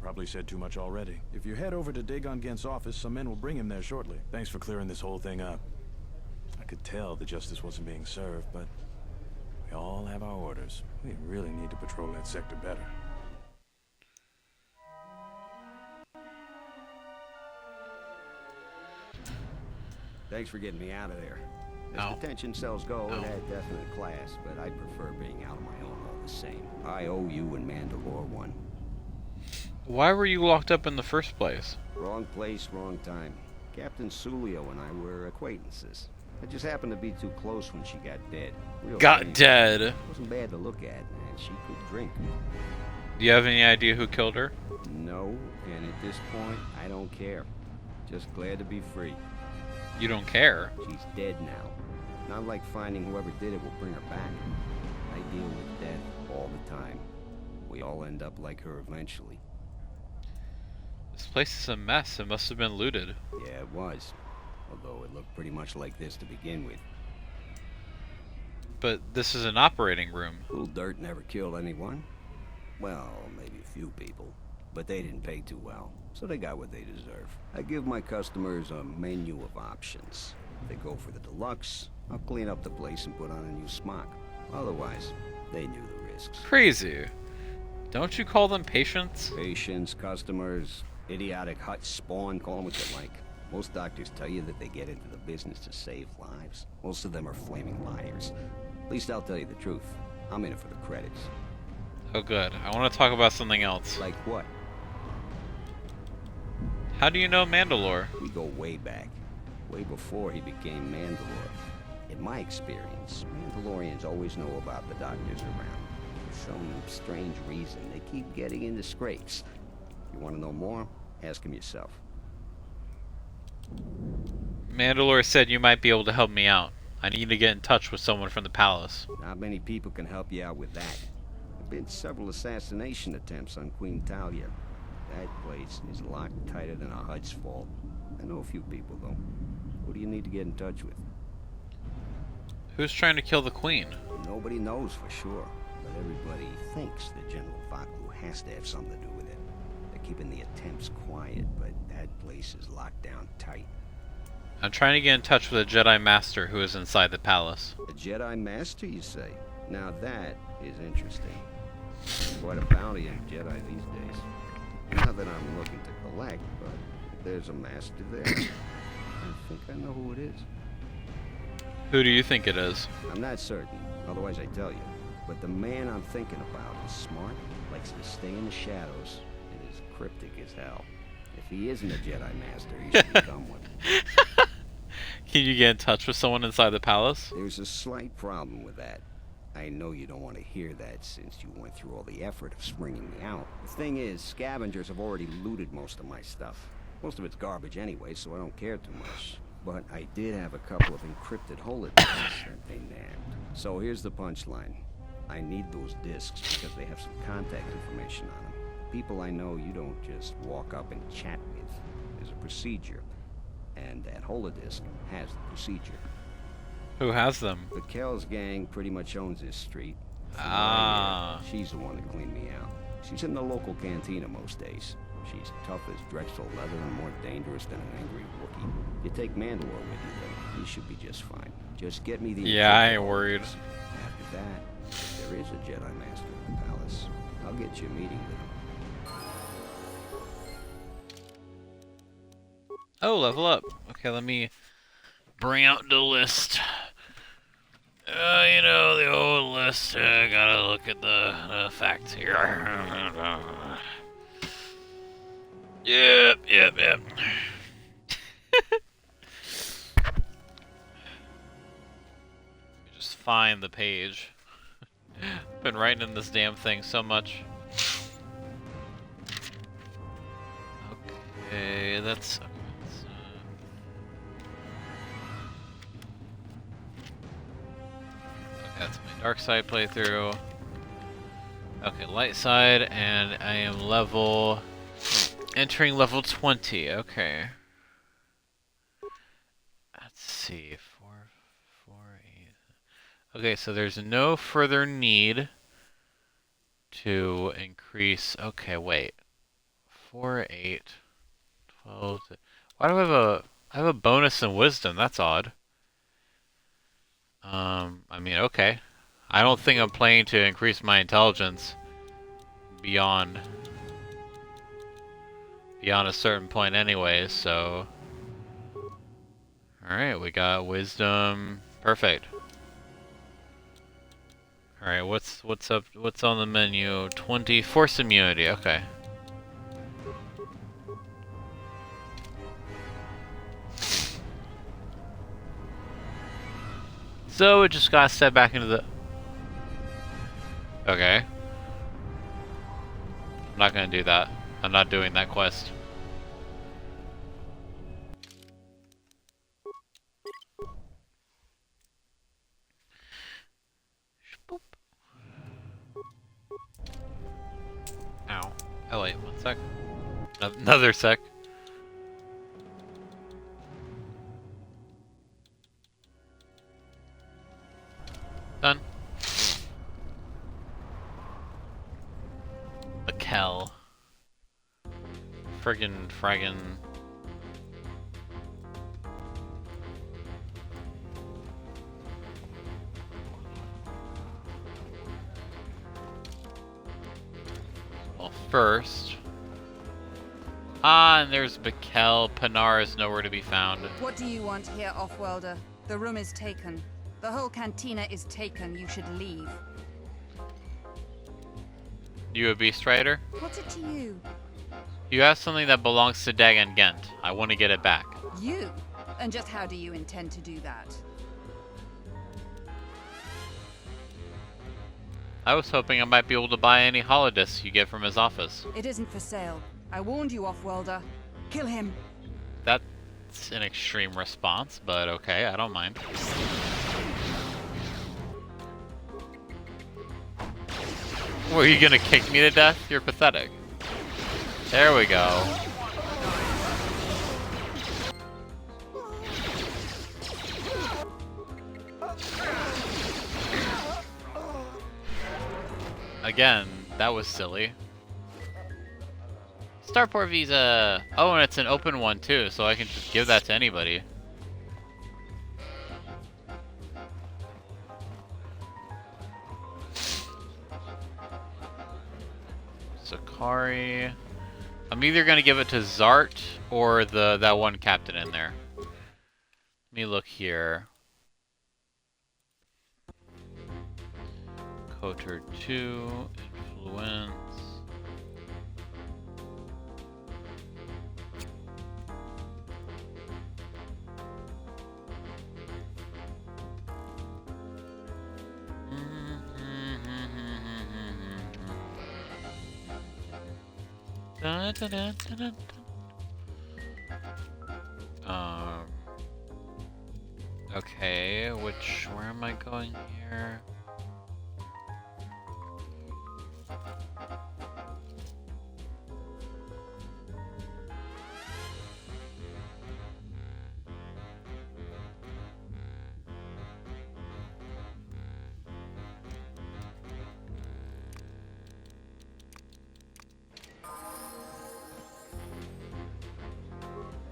Probably said too much already. If you head over to Dagon Gent's office, some men will bring him there shortly. Thanks for clearing this whole thing up. I could tell the justice wasn't being served, but we all have our orders. We really need to patrol that sector better. Thanks for getting me out of there. As detention cells go, it had definite class, but I prefer being out on my own all the same. I owe you and Mandalore one. Why were you locked up in the first place? Wrong place, wrong time. Captain Sulio and I were acquaintances. I just happened to be too close when she got dead. Got dead? Wasn't bad to look at, and she could drink. Do you have any idea who killed her? No, and at this point, I don't care. Just glad to be free. You don't care? She's dead now. Not like finding whoever did it will bring her back. I deal with death all the time. We all end up like her eventually. This place is a mess. It must have been looted. Yeah, it was. Although it looked pretty much like this to begin with. But this is an operating room. Little dirt never killed anyone. Well, maybe a few people. But they didn't pay too well, so they got what they deserve. I give my customers a menu of options. If they go for the deluxe, I'll clean up the place and put on a new smock. Otherwise, they knew the risks. Crazy. Don't you call them patients? Patients, customers, idiotic hut spawn, call them what you like. Most doctors tell you that they get into the business to save lives. Most of them are flaming liars. At least I'll tell you the truth. I'm in it for the credits. Oh good. I want to talk about something else. Like what? How do you know Mandalore? We go way back. Way before he became Mandalore. In my experience, Mandalorians always know about the doctors around. For some strange reason, they keep getting into scrapes. You want to know more? Ask him yourself. Mandalore said you might be able to help me out. I need to get in touch with someone from the palace. Not many people can help you out with that. There have been several assassination attempts on Queen Talia. That place is locked tighter than a Hud's fault. I know a few people, though. Who do you need to get in touch with? Who's trying to kill the queen? Nobody knows for sure, but everybody thinks that General Faku has to have something to do with it. They're keeping the attempts quiet, but that place is locked down tight. I'm trying to get in touch with a Jedi Master who is inside the palace. A Jedi Master, you say? Now that is interesting. Quite a bounty on Jedi these days. Not that I'm looking to collect, but if there's a Master there, I think I know who it is. Who do you think it is? I'm not certain, otherwise I'd tell you. But the man I'm thinking about is smart, likes to stay in the shadows, and is cryptic as hell. If he isn't a Jedi Master, he should become one. Can you get in touch with someone inside the palace? There's a slight problem with that. I know you don't want to hear that since you went through all the effort of springing me out. The thing is, scavengers have already looted most of my stuff. Most of it's garbage anyway, so I don't care too much. But I did have a couple of encrypted holodisks that they nabbed. So here's the punchline. I need those disks because they have some contact information on them. People I know you don't just walk up and chat with. There's a procedure. And that holodisk has the procedure. Who has them? The Kel's gang pretty much owns this street. Ah. She's the one that cleaned me out. She's in the local cantina most days. She's tough as Drexel leather and more dangerous than an angry Wookiee. You take Mandalore with you, then you should be just fine. Just get me the... Yeah, I ain't worried. After that, if there is a Jedi Master in the palace, I'll get you a meeting with him. Oh, level up. Okay, let me bring out the list. You know, the old list. Gotta look at the facts here. Yep. Just find the page. Been writing in this damn thing so much. Okay, that's... That's my dark side playthrough. Okay, light side, and I am entering level 20. Okay. Let's see, 4, 8. Okay, so there's no further need to increase. Okay, wait. 4, 8, 12. Why do I have a bonus in wisdom? That's odd. I mean, okay. I don't think I'm planning to increase my intelligence beyond a certain point anyways, so... Alright, we got wisdom. Perfect. Alright, what's up? What's on the menu? 20 force immunity, okay. So it just gotta step back into the... Okay. I'm not gonna do that. I'm not doing that quest. Boop. Ow. Oh wait, 1 sec. Another sec. Done. The Kel. Fraggin. Well, first. And there's Bakel. Pinar is nowhere to be found. What do you want here, Offworlder? The room is taken. The whole cantina is taken. You should leave. You a beast rider? What's it to you? You have something that belongs to Dagon Gent. I want to get it back. You? And just how do you intend to do that? I was hoping I might be able to buy any holodiscs you get from his office. It isn't for sale. I warned you, Off-Worlder. Kill him. That's an extreme response, but okay, I don't mind. Were you gonna kick me to death? You're pathetic. There we go. Again, that was silly. Starport visa! Oh, and it's an open one too, so I can just give that to anybody. Sakari. I'm either gonna give it to Zart or that one captain in there. Let me look here. KoTOR 2, influence. Dun, dun, dun, dun, dun. Okay, where am I going here?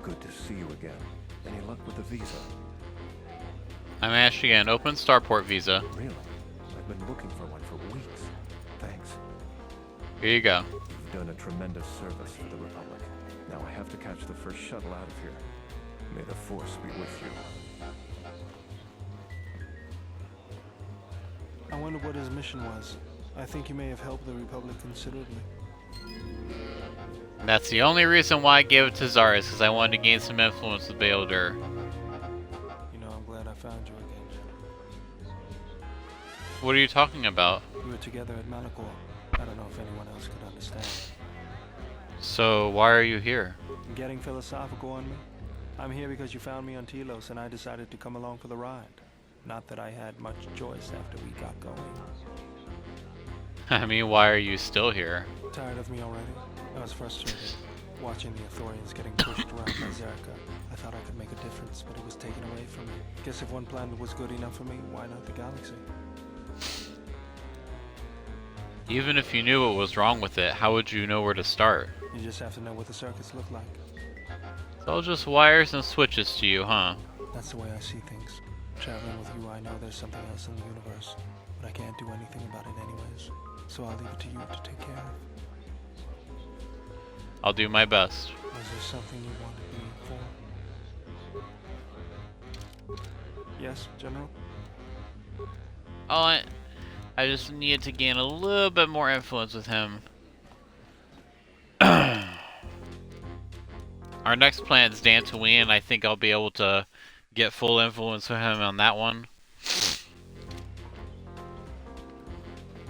Good to see you again. Any luck with the visa? I'm actually an open starport visa. Really? I've been looking for one for weeks. Thanks. Here you go. You've done a tremendous service for the Republic. Now I have to catch the first shuttle out of here. May the Force be with you. I wonder what his mission was. I think he may have helped the Republic considerably. That's the only reason why I gave it to Zara, is because I wanted to gain some influence with Baeldur. You know, I'm glad I found you again, General. What are you talking about? We were together at Mandalore. I don't know if anyone else could understand. So, why are you here? Getting philosophical on me? I'm here because you found me on Telos and I decided to come along for the ride. Not that I had much choice after we got going. I mean, why are you still here? Tired of me already? I was frustrated, watching the Ithorians getting pushed around by Zerka. I thought I could make a difference, but it was taken away from me. Guess if one planet was good enough for me, why not the galaxy? Even if you knew what was wrong with it, how would you know where to start? You just have to know what the circuits look like. It's all just wires and switches to you, huh? That's the way I see things. Traveling with you, I know there's something else in the universe, but I can't do anything about it anyways. So I'll leave it to you to take care of. I'll do my best. Was there something you wanted me for? Yes, General? Oh, I just needed to gain a little bit more influence with him. Our next plan is Dantooine, and I think I'll be able to get full influence with him on that one.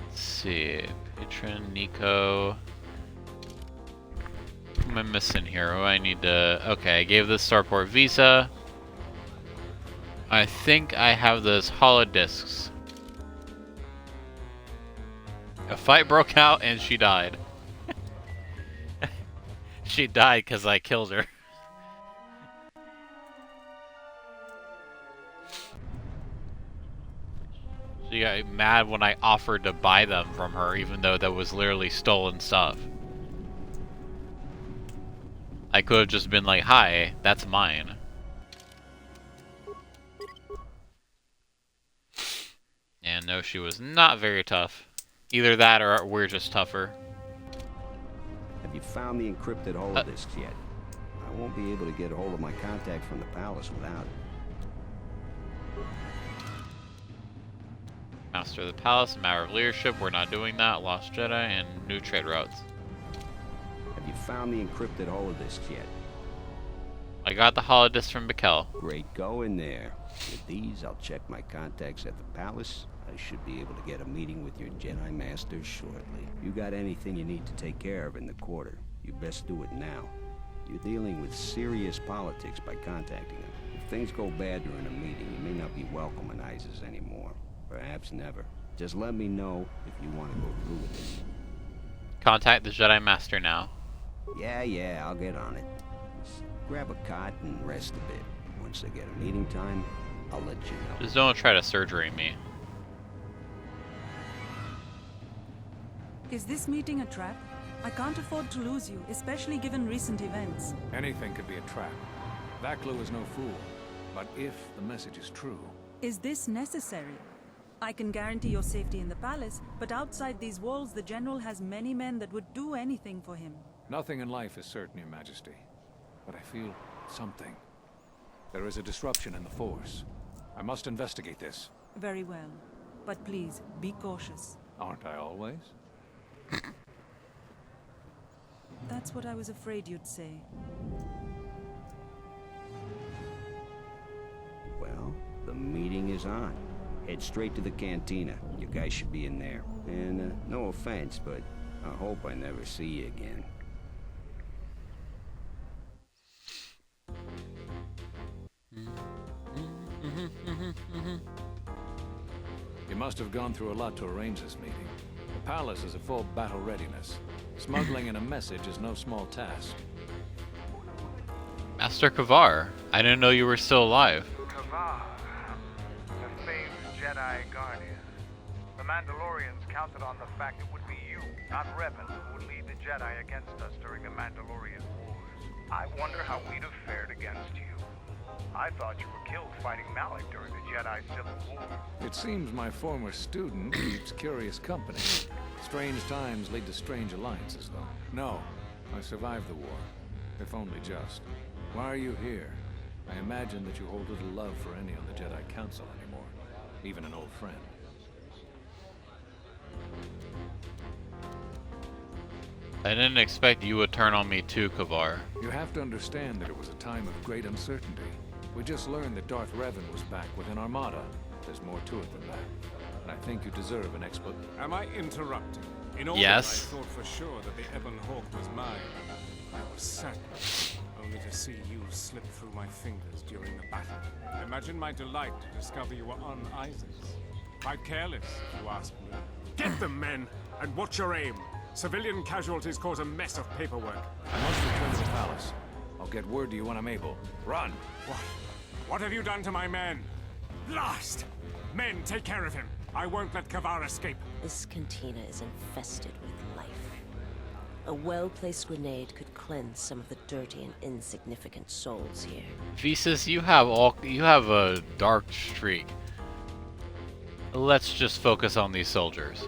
Let's see. Patron, Nico. What am I missing here? Oh, I need to... Okay, I gave this starport visa. I think I have those holodiscs. A fight broke out and she died. She died because I killed her. She got mad when I offered to buy them from her, even though that was literally stolen stuff. I could have just been like, hi, that's mine. And no, she was not very tough. Either that or we're just tougher. Have you found the encrypted holodiscs yet? I won't be able to get a hold of my contact from the palace without it. Master of the Palace, Matter of Leadership, we're not doing that. Lost Jedi, and new trade routes. Have you found the encrypted holodiscs yet? I got the holodisc from Mikkel. Great going there. With these, I'll check my contacts at the palace. I should be able to get a meeting with your Jedi Master shortly. You got anything you need to take care of in the quarter, you best do it now. You're dealing with serious politics by contacting him. If things go bad during a meeting, you may not be welcome in ISIS anymore. Perhaps never. Just let me know if you want to go through with this. Contact the Jedi Master now. Yeah, I'll get on it. Just grab a cot and rest a bit. Once I get a meeting time, I'll let you know. Just don't try to surgery me. Is this meeting a trap? I can't afford to lose you, especially given recent events. Anything could be a trap. Vaklu is no fool. But if the message is true... Is this necessary? I can guarantee your safety in the palace, but outside these walls the General has many men that would do anything for him. Nothing in life is certain, Your Majesty. But I feel something. There is a disruption in the Force. I must investigate this. Very well. But please, be cautious. Aren't I always? That's what I was afraid you'd say. Well, the meeting is on. Head straight to the cantina. You guys should be in there. And, no offense, but I hope I never see you again. You must have gone through a lot to arrange this meeting. The palace is at full battle readiness. Smuggling in a message is no small task. Master KoTOR, I didn't know you were still alive. KoTOR, the famed Jedi Guardian. The Mandalorians counted on the fact it would be you, not Revan, who would lead the Jedi against us during the Mandalorian Wars. I wonder how we'd have fared against you. I thought you were killed fighting Malik during the Jedi Civil War. It seems my former student keeps curious company. Strange times lead to strange alliances, though. No, I survived the war. If only just. Why are you here? I imagine that you hold little love for any on the Jedi Council anymore. Even an old friend. I didn't expect you would turn on me too, KoTOR. You have to understand that it was a time of great uncertainty. We just learned that Darth Revan was back with an armada. There's more to it than that. And I think you deserve an explanation. Am I interrupting? In all Yes. I thought for sure that the Ebon Hawk was mine. I was certain, only to see you slip through my fingers during the battle. Imagine my delight to discover you were on ISIS. Quite careless, if you ask me. Get them, men, and watch your aim. Civilian casualties cause a mess of paperwork. I must return to the palace. I'll get word to you when I'm able. Run! What have you done to my men? Blast! Men, take care of him. I won't let KoTOR escape. This cantina is infested with life. A well-placed grenade could cleanse some of the dirty and insignificant souls here. Visas, you have a dark streak. Let's just focus on these soldiers.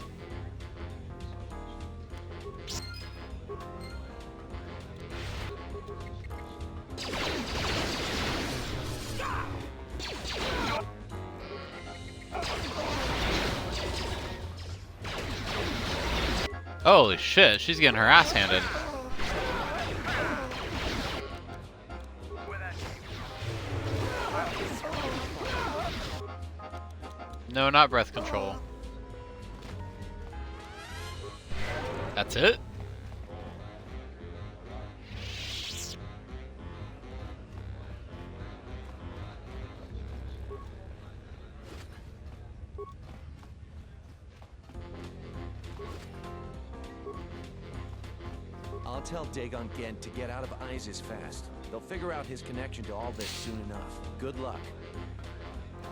Holy shit, she's getting her ass handed. No, not breath control. That's it? I'll tell Dagon Gent to get out of ISIS fast. They'll figure out his connection to all this soon enough. Good luck.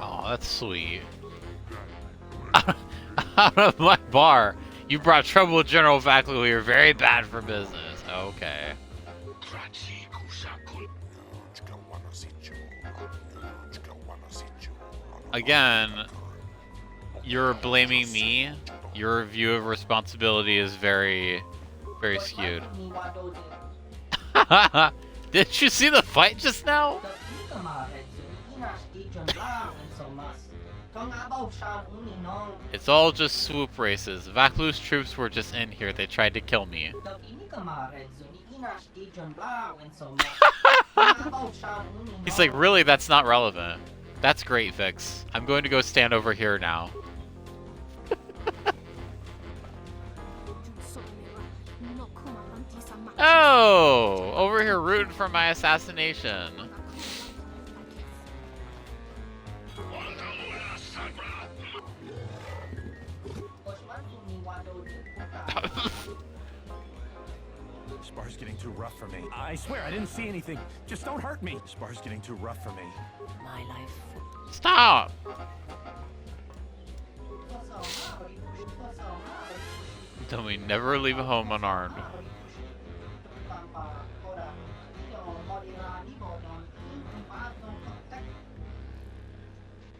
Oh, that's sweet. Out of my bar. You brought trouble with General Vaklu. You're very bad for business. Okay. Again, you're blaming me. Your view of responsibility is very skewed. Didn't you see the fight just now? It's all just swoop races. Vaklu's troops were just in here. They tried to kill me. He's like, really? That's not relevant. That's great, Vix. I'm going to go stand over here now. Oh, over here rooting for my assassination. This bar's getting too rough for me. I swear I didn't see anything. Just don't hurt me. This bar's getting too rough for me. My life. Stop! Then we never leave home unarmed.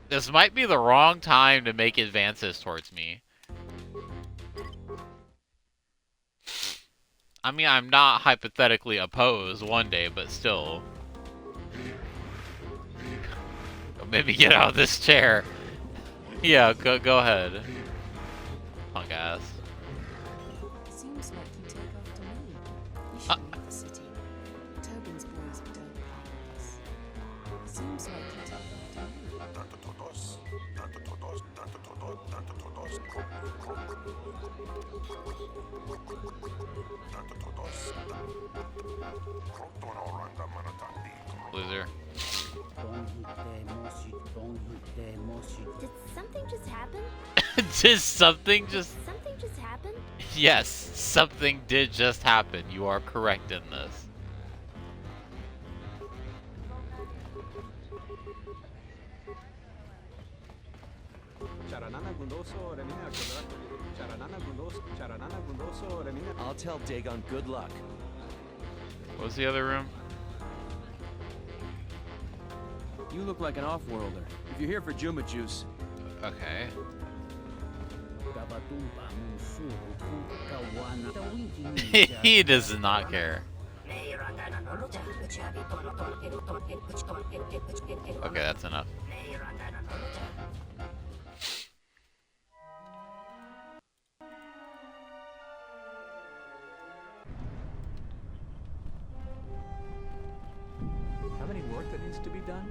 This might be the wrong time to make advances towards me. I mean, I'm not hypothetically opposed one day, but still. Maybe get out of this chair. Yeah, go ahead. Punk ass. Seems like you take after me. You should leave the city. Tobin's boys don't like us. Seems like you take after me. Loser. Did something just happen? Did something just... Something just happen? Yes, something did just happen. You are correct in this. I'll tell Dagon good luck. What was the other room? You look like an off-worlder. If you're here for Juma Juice. Okay. He does not care. Okay, that's enough. Have any work that needs to be done?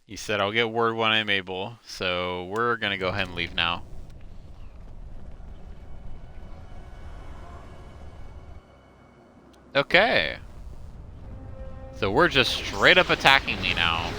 He said, I'll get word when I'm able, so we're gonna go ahead and leave now. Okay. So we're just straight up attacking me now.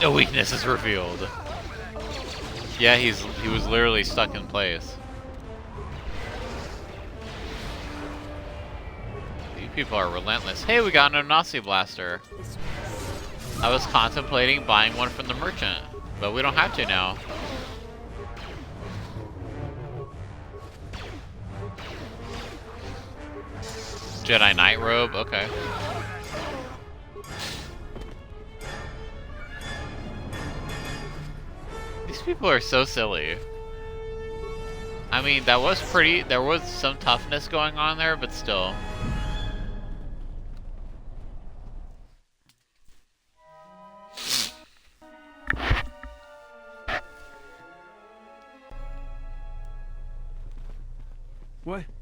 A weakness is revealed. Yeah, he was literally stuck in place. These people are relentless. Hey, we got an Nazi blaster. I was contemplating buying one from the merchant, but we don't have to now. Jedi Knight robe, okay. These people are so silly. I mean, that was pretty, there was some toughness going on there, but still.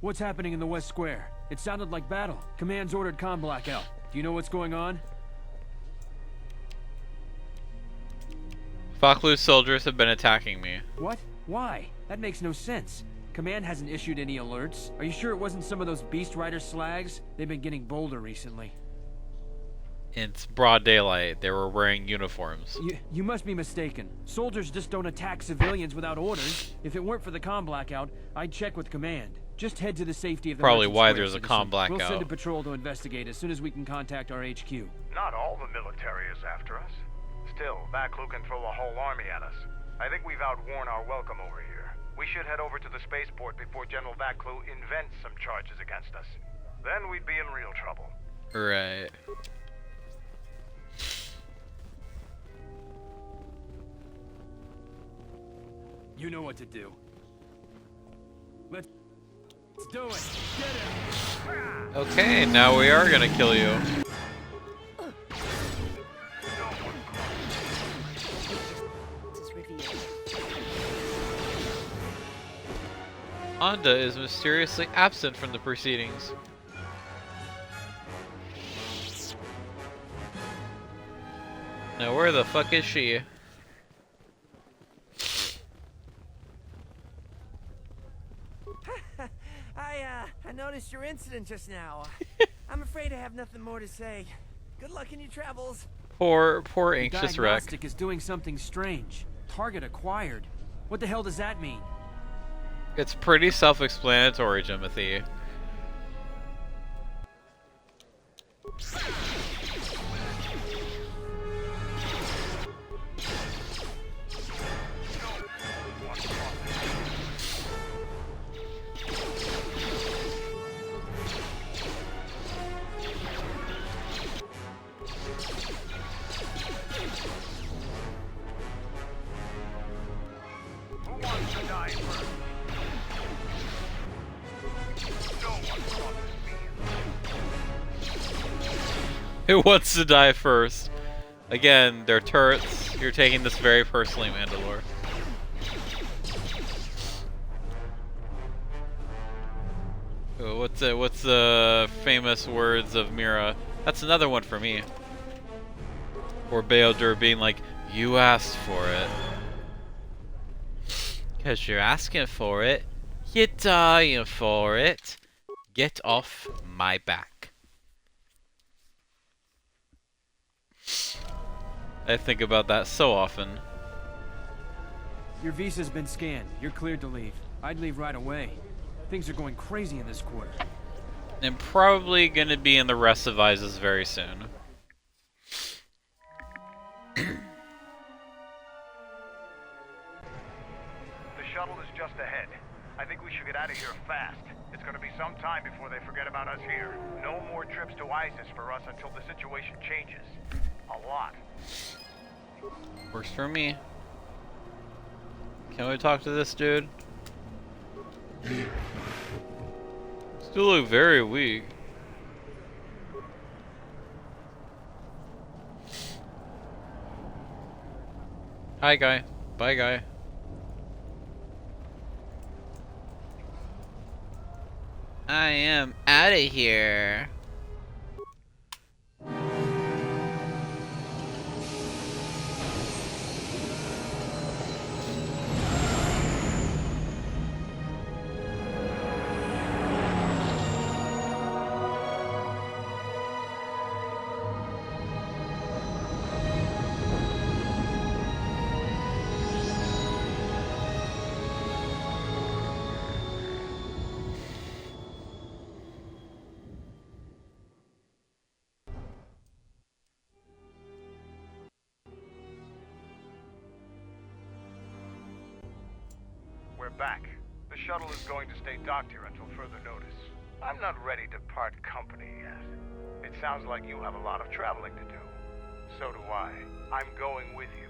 What's happening in the West Square? It sounded like battle. Command's ordered comm blackout. Do you know what's going on? Faklu's soldiers have been attacking me. What? Why? That makes no sense. Command hasn't issued any alerts. Are you sure it wasn't some of those Beast Rider slags? They've been getting bolder recently. It's broad daylight. They were wearing uniforms. You must be mistaken. Soldiers just don't attack civilians without orders. If it weren't for the comm blackout, I'd check with Command. Just head to the safety of the Probably Merchant why Square, there's a citizen. comm blackout. We'll send a patrol to investigate as soon as we can contact our HQ. Not all the military is after us. Still, Vaklu can throw a whole army at us. I think we've outworn our welcome over here. We should head over to the spaceport before General Vaklu invents some charges against us. Then we'd be in real trouble. Right. You know what to do. Let's do it. Get him. Okay, now we are gonna kill you. Anda is mysteriously absent from the proceedings. Now where the fuck is she? I noticed your incident just now. I'm afraid I have nothing more to say. Good luck in your travels. Poor anxious wreck. Diagnostic is doing something strange. Target acquired. What the hell does that mean? It's pretty self-explanatory, Timothy. Who wants to die first? Again, they're turrets. You're taking this very personally, Mandalore. Oh, what's the famous words of Mira? That's another one for me. Or Baeldur being like, you asked for it. 'Cause you're asking for it. You're dying for it. Get off my back. I think about that so often. Your visa's been scanned. You're cleared to leave. I'd leave right away. Things are going crazy in this quarter. And probably gonna be in the rest of ISIS very soon. The shuttle is just ahead. I think we should get out of here fast. It's gonna be some time before they forget about us here. No more trips to ISIS for us until the situation changes. A lot. Works for me. Can we talk to this dude? Still look very weak. Hi, guy. Bye, guy. I am out of here. We're back. The shuttle is going to stay docked here until further notice. I'm not ready to part company yet. It sounds like you have a lot of traveling to do. So do I. I'm going with you.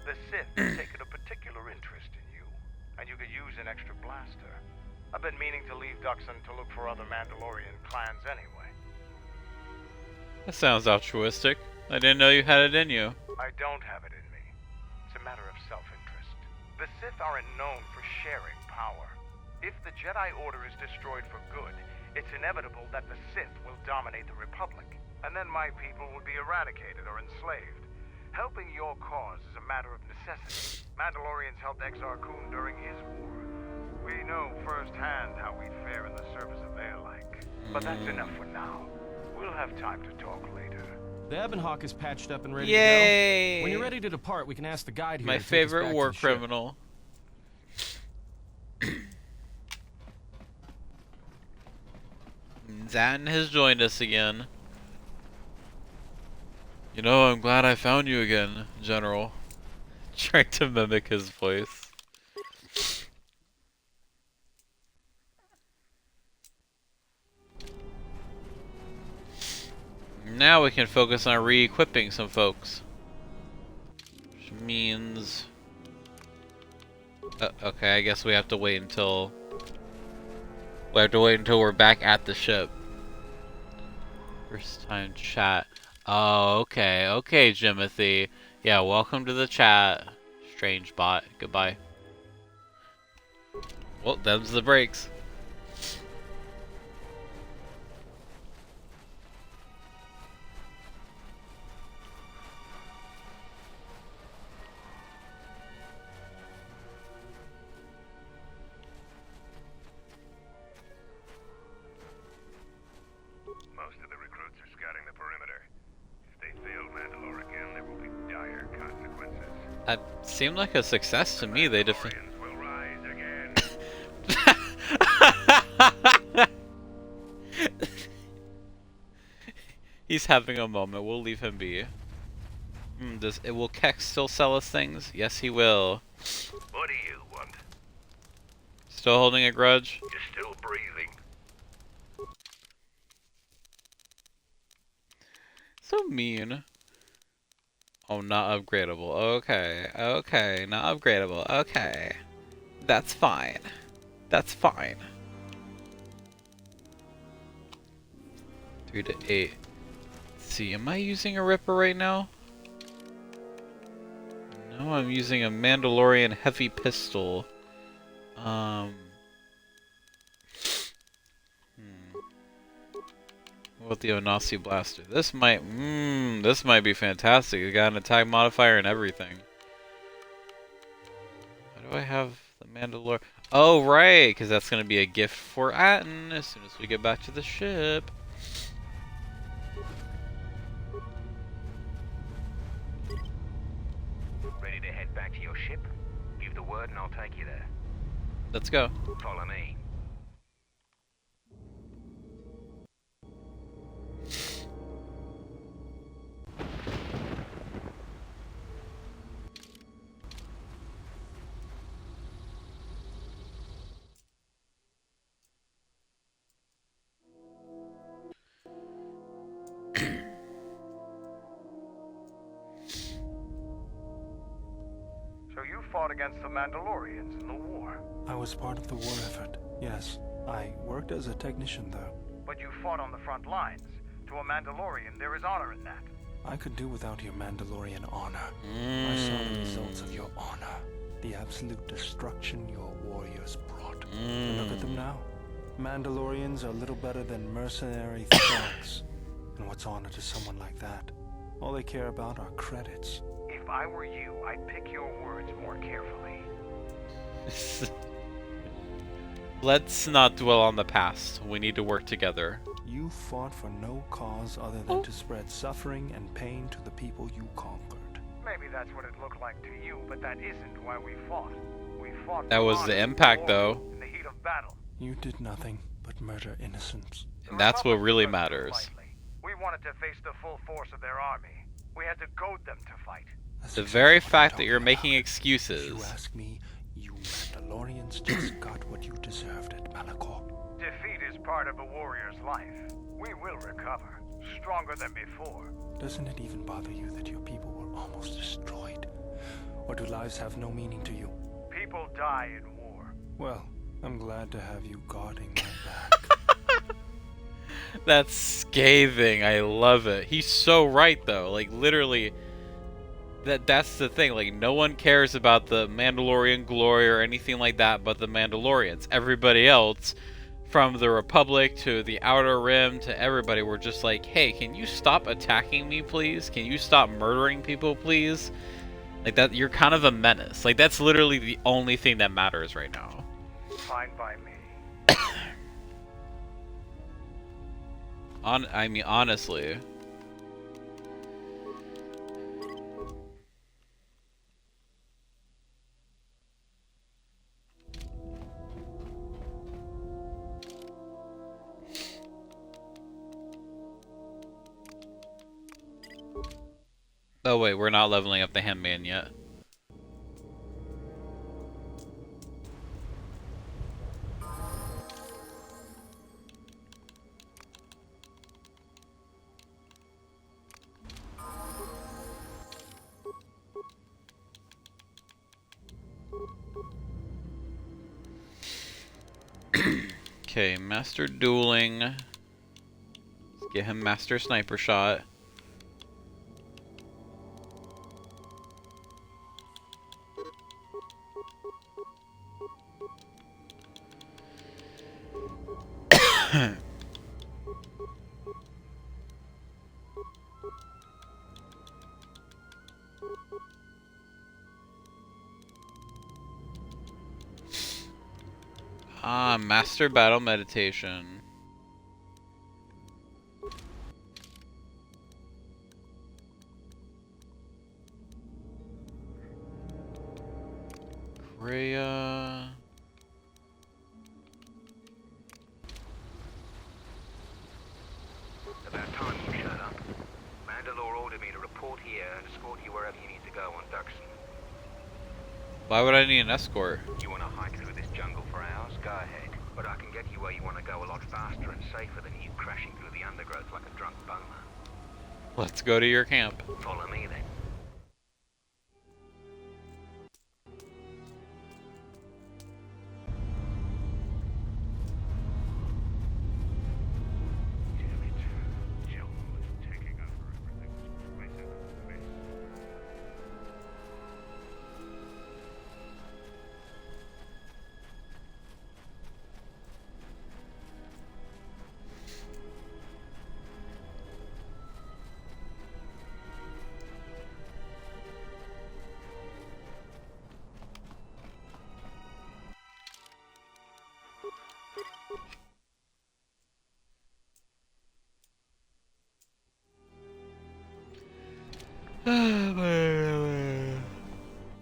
The Sith have taken a particular interest in you, and you could use an extra blaster. I've been meaning to leave Duxon to look for other Mandalorian clans anyway. That sounds altruistic. I didn't know you had it in you. I don't have it in me. It's a matter of self-interest. The Sith aren't known for sharing power. If the Jedi Order is destroyed for good, it's inevitable that the Sith will dominate the Republic, and then my people would be eradicated or enslaved. Helping your cause is a matter of necessity. Mandalorians helped Exar Kun during his war. We know firsthand how we fare in the service of their like. But that's enough for now. We'll have time to talk later. The Ebonhawk is patched up and ready Yay! to go. When you're ready to depart, we can ask the guide here My to take us favorite back war to the ship. criminal. Zan has joined us again. You know, I'm glad I found you again, General. Trying to mimic his voice. Now we can focus on re-equipping some folks. Which means... Okay, I guess we have to wait until... We have to wait until we're back at the ship. First time chat. Oh, okay. Okay, Jimothy. Yeah, welcome to the chat. Strange bot. Goodbye. Well, them's the breaks. Most of the recruits are scouting the perimeter. If they fail Mandalore again, there will be dire consequences. That seemed like a success to me. They defeat. Will rise again. He's having a moment. We'll leave him be. Will Kex still sell us things? Yes, he will. What do you want? Still holding a grudge? You're still breathing. So mean. Oh, not upgradable. Okay. Okay. Not upgradable. Okay. That's fine. That's fine. 3 to 8. Let's see, am I using a Ripper right now? No, I'm using a Mandalorian heavy pistol. What about the Onasi blaster? This might be fantastic. It got an attack modifier and everything. Why do I have the Mandalore? Oh, right, because that's going to be a gift for Atten as soon as we get back to the ship. Ready to head back to your ship? Give the word and I'll take you there. Let's go. Follow me. So you fought against the Mandalorians in the war. I was part of the war effort, yes. I worked as a technician, though. But you fought on the front lines. To a Mandalorian, there is honor in that. I could do without your Mandalorian honor. I saw the results of your honor. The absolute destruction your warriors brought. And look at them now. Mandalorians are little better than mercenary thugs. And what's honor to someone like that? All they care about are credits. If I were you, I'd pick your words more carefully. Let's not dwell on the past. We need to work together. You fought for no cause other than to spread suffering and pain to the people you conquered. Maybe that's what it looked like to you, but that isn't why we fought. We fought. That was the impact, though. In the heat of battle. You did nothing but murder innocents. And that's what really matters. We wanted to face the full force of their army. We had to goad them to fight. The very fact that you're making excuses. If you ask me, you Mandalorians just got what you deserved at Malachor. Defeat is part of a warrior's life. We will recover, stronger than before. Doesn't it even bother you that your people were almost destroyed? Or do lives have no meaning to you? People die in war. Well, I'm glad to have you guarding my back. That's scathing. I love it. He's so right, though. Like, literally, that's the thing. Like, no one cares about the Mandalorian glory or anything like that but the Mandalorians. Everybody else, from the Republic to the Outer Rim to everybody, were just like, hey, can you stop attacking me, please? Can you stop murdering people, please? Like, that, you're kind of a menace. Like, that's literally the only thing that matters right now. Fine by me. I mean, honestly. Oh wait, we're not leveling up the handmaiden yet. Okay, master dueling. Let's get him master sniper shot. Ah, master battle meditation. Rhea. About time you shut up. Mandalore ordered me to report here and escort you wherever you need to go on Duxon. Why would I need an escort? You want to hike through this jungle for hours? Go ahead. But I can get you where you want to go a lot faster and safer than you crashing through the undergrowth like a drunk bummer. Let's go to your camp. Follow me then.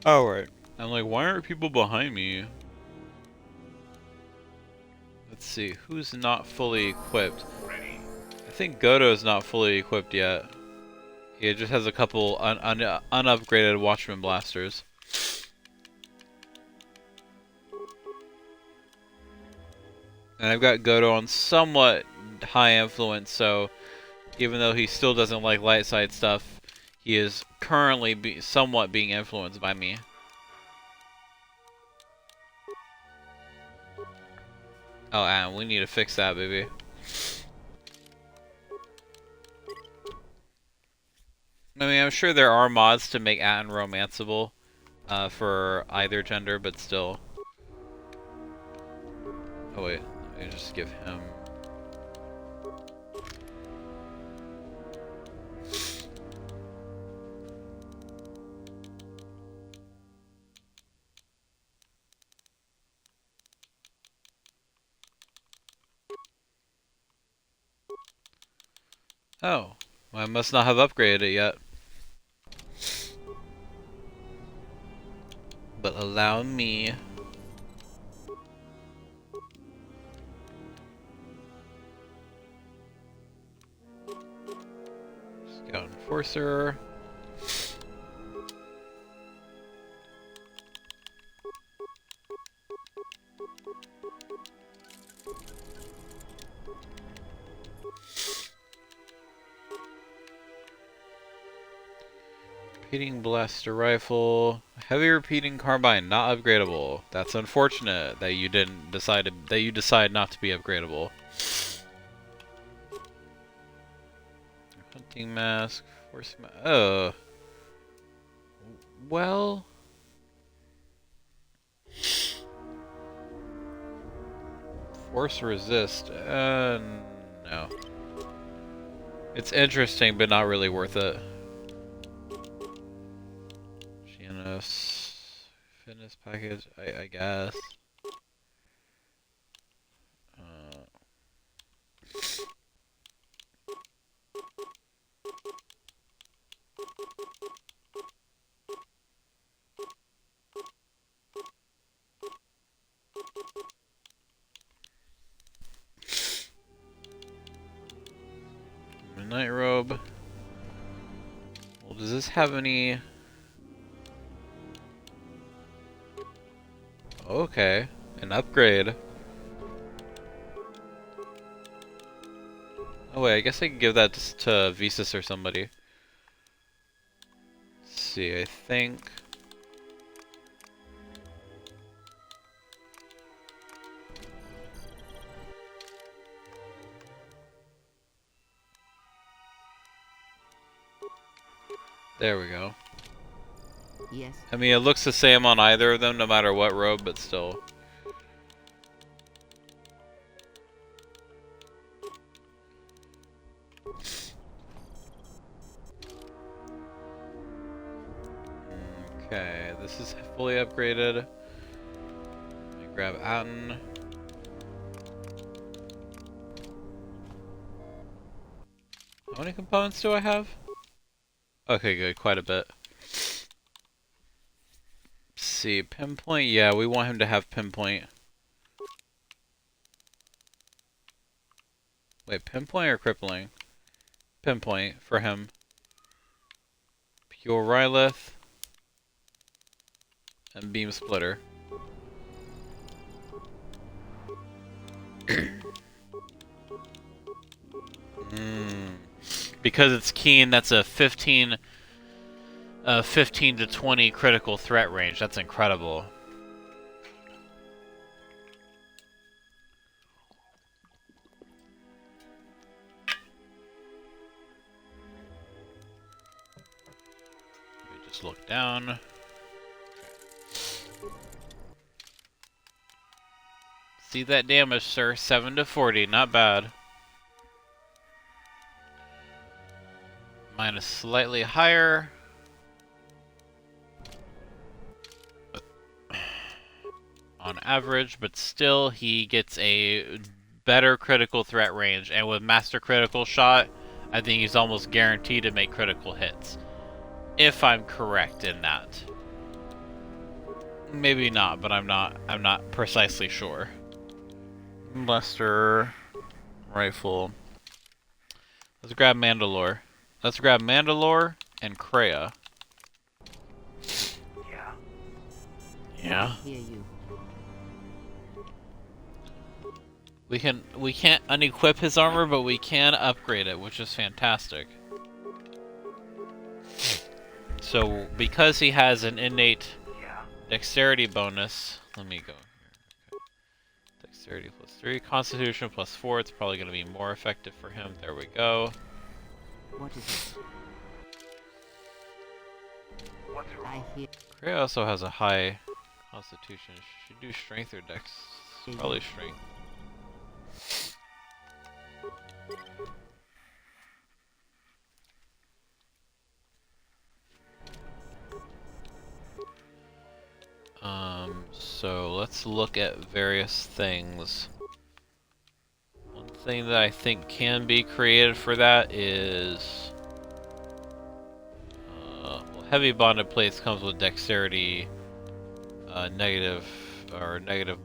Alright. I'm like, why aren't people behind me? Let's see, who's not fully equipped? I think Goto's not fully equipped yet. He just has a couple unupgraded Watchman blasters. And I've got Goto on somewhat high influence, so even though he still doesn't like light side stuff, he is currently somewhat being influenced by me. Oh, and we need to fix that, baby. I mean, I'm sure there are mods to make Atten romanceable for either gender, but still. Oh wait, let me just give him... Oh, well, I must not have upgraded it yet. But allow me... Scout Enforcer. Repeating blaster rifle, heavy repeating carbine not upgradable. That's unfortunate that you didn't decide not to be upgradable. Hunting mask, force mask. Well, force resist. No. It's interesting, but not really worth it. Fitness package, I guess. Night robe. Well, does this have any? Okay, an upgrade. Oh wait, I guess I can give that to Visas or somebody. Let's see, I think... There we go. Yes. I mean, it looks the same on either of them, no matter what robe, but still. Okay, this is fully upgraded. Let me grab Atten. How many components do I have? Okay, good, quite a bit. Let's see, pinpoint, yeah, we want him to have pinpoint. Wait, pinpoint or crippling? Pinpoint for him. Pure Rylith. And beam splitter. Because it's keen, that's a 15 to 20 critical threat range. That's incredible. Let me just look down. See that damage, sir. 7 to 40, not bad. Mine is slightly higher. On average, but still he gets a better critical threat range, and with Master Critical Shot, I think he's almost guaranteed to make critical hits. If I'm correct in that. Maybe not, but I'm not precisely sure. Blaster rifle. Let's grab Mandalore. Let's grab Mandalore and Kreia. Yeah. Yeah. I hear you. We can't unequip his armor, but we can upgrade it, which is fantastic. So because he has an innate dexterity bonus, let me go here. Okay. Dexterity +3, Constitution +4. It's probably going to be more effective for him. There we go. What is it? What's wrong? I hear. Kreia also has a high Constitution. Should do Strength or Dex. Probably Strength. So let's look at various things. One thing that I think can be created for that is well, heavy bonded plates comes with dexterity negative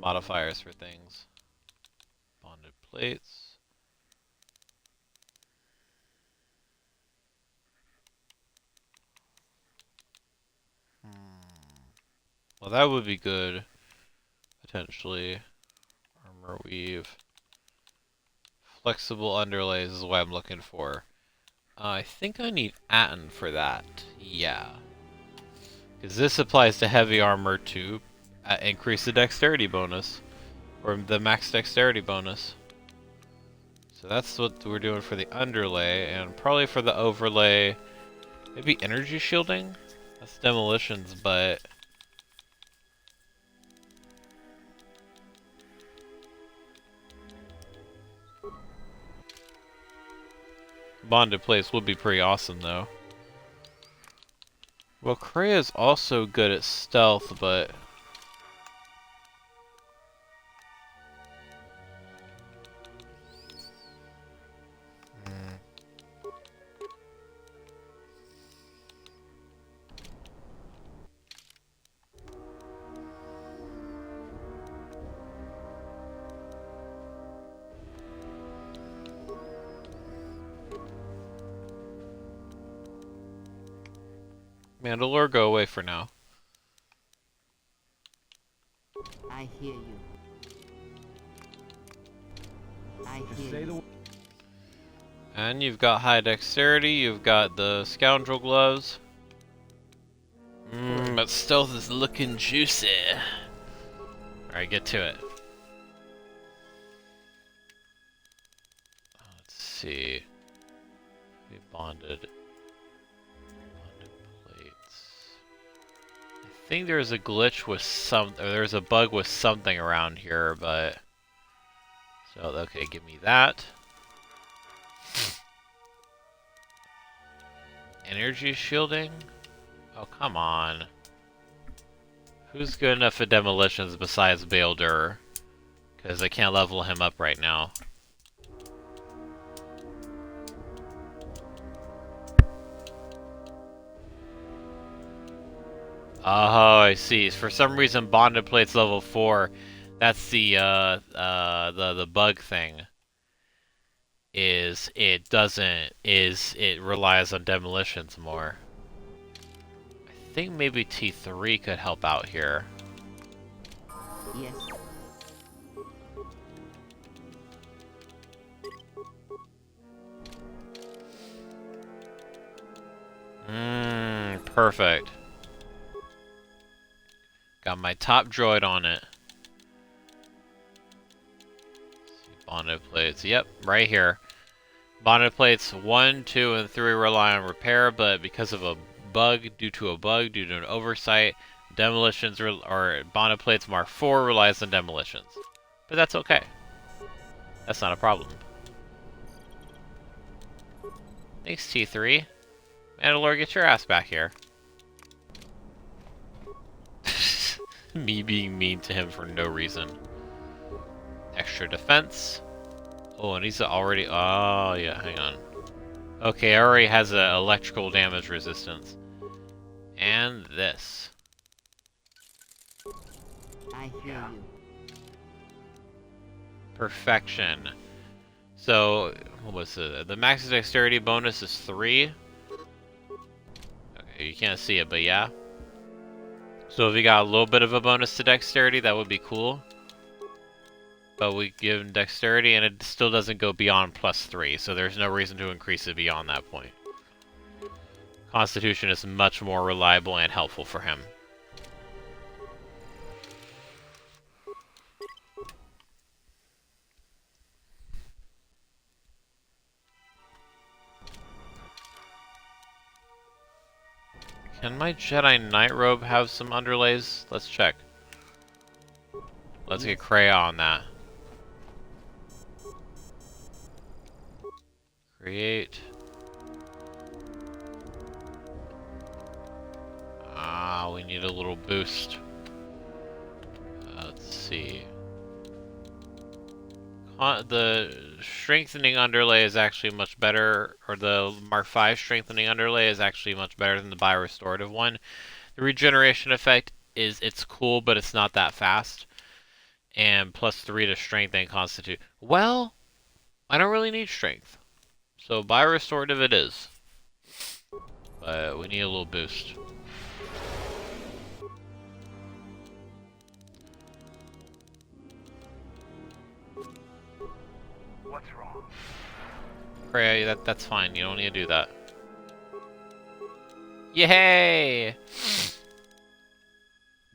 modifiers for things. Bonded plates. Well, that would be good. Potentially. Armor weave. Flexible underlays is what I'm looking for. I think I need Atten for that. Yeah. Because this applies to heavy armor to increase the dexterity bonus. Or the max dexterity bonus. So that's what we're doing for the underlay. And probably for the overlay, maybe energy shielding? That's demolitions, but... Bonded plates would be pretty awesome, though. Well, Kreia is also good at stealth, but... Mandalore, go away for now. I hear you. I hear you. And you've got high dexterity, you've got the scoundrel gloves. But stealth is looking juicy. Alright, get to it. Let's see. We bonded think there's a glitch with or there's a bug with something around here, but... So, okay, give me that. Energy shielding? Oh, come on. Who's good enough for demolitions besides Baeldur? Because I can't level him up right now. Oh, I see. For some reason, bonded plate's level 4. That's the bug thing. It relies on demolitions more. I think maybe T3 could help out here. Yes. Perfect. Got my top droid on it. Bonded plates, yep, right here. Bonded plates 1, 2, and 3 rely on repair, but because of a bug, due to an oversight, demolitions or bonded plates Mark 4 relies on demolitions. But that's okay. That's not a problem. Thanks, T3. Mandalore, get your ass back here. Me being mean to him for no reason. Extra defense. Oh, and he's already... Oh, yeah, hang on. Okay, already has an electrical damage resistance. And this. I hear you. Perfection. So, what was it? The max dexterity bonus is 3. Okay, you can't see it, but yeah. So if you got a little bit of a bonus to dexterity, that would be cool. But we give him dexterity, and it still doesn't go beyond +3, so there's no reason to increase it beyond that point. Constitution is much more reliable and helpful for him. Can my Jedi Knight robe have some underlays? Let's check. Let's get Kreia on that. Create. Ah, we need a little boost. Let's see. The strengthening underlay is actually much better, or the Mark V strengthening underlay is actually much better than the biorestorative one. The regeneration effect it's cool, but it's not that fast. And +3 to strength and constitute. Well, I don't really need strength. So biorestorative it is. But we need a little boost. What's wrong? Kreia, that's fine. You don't need to do that. Yay!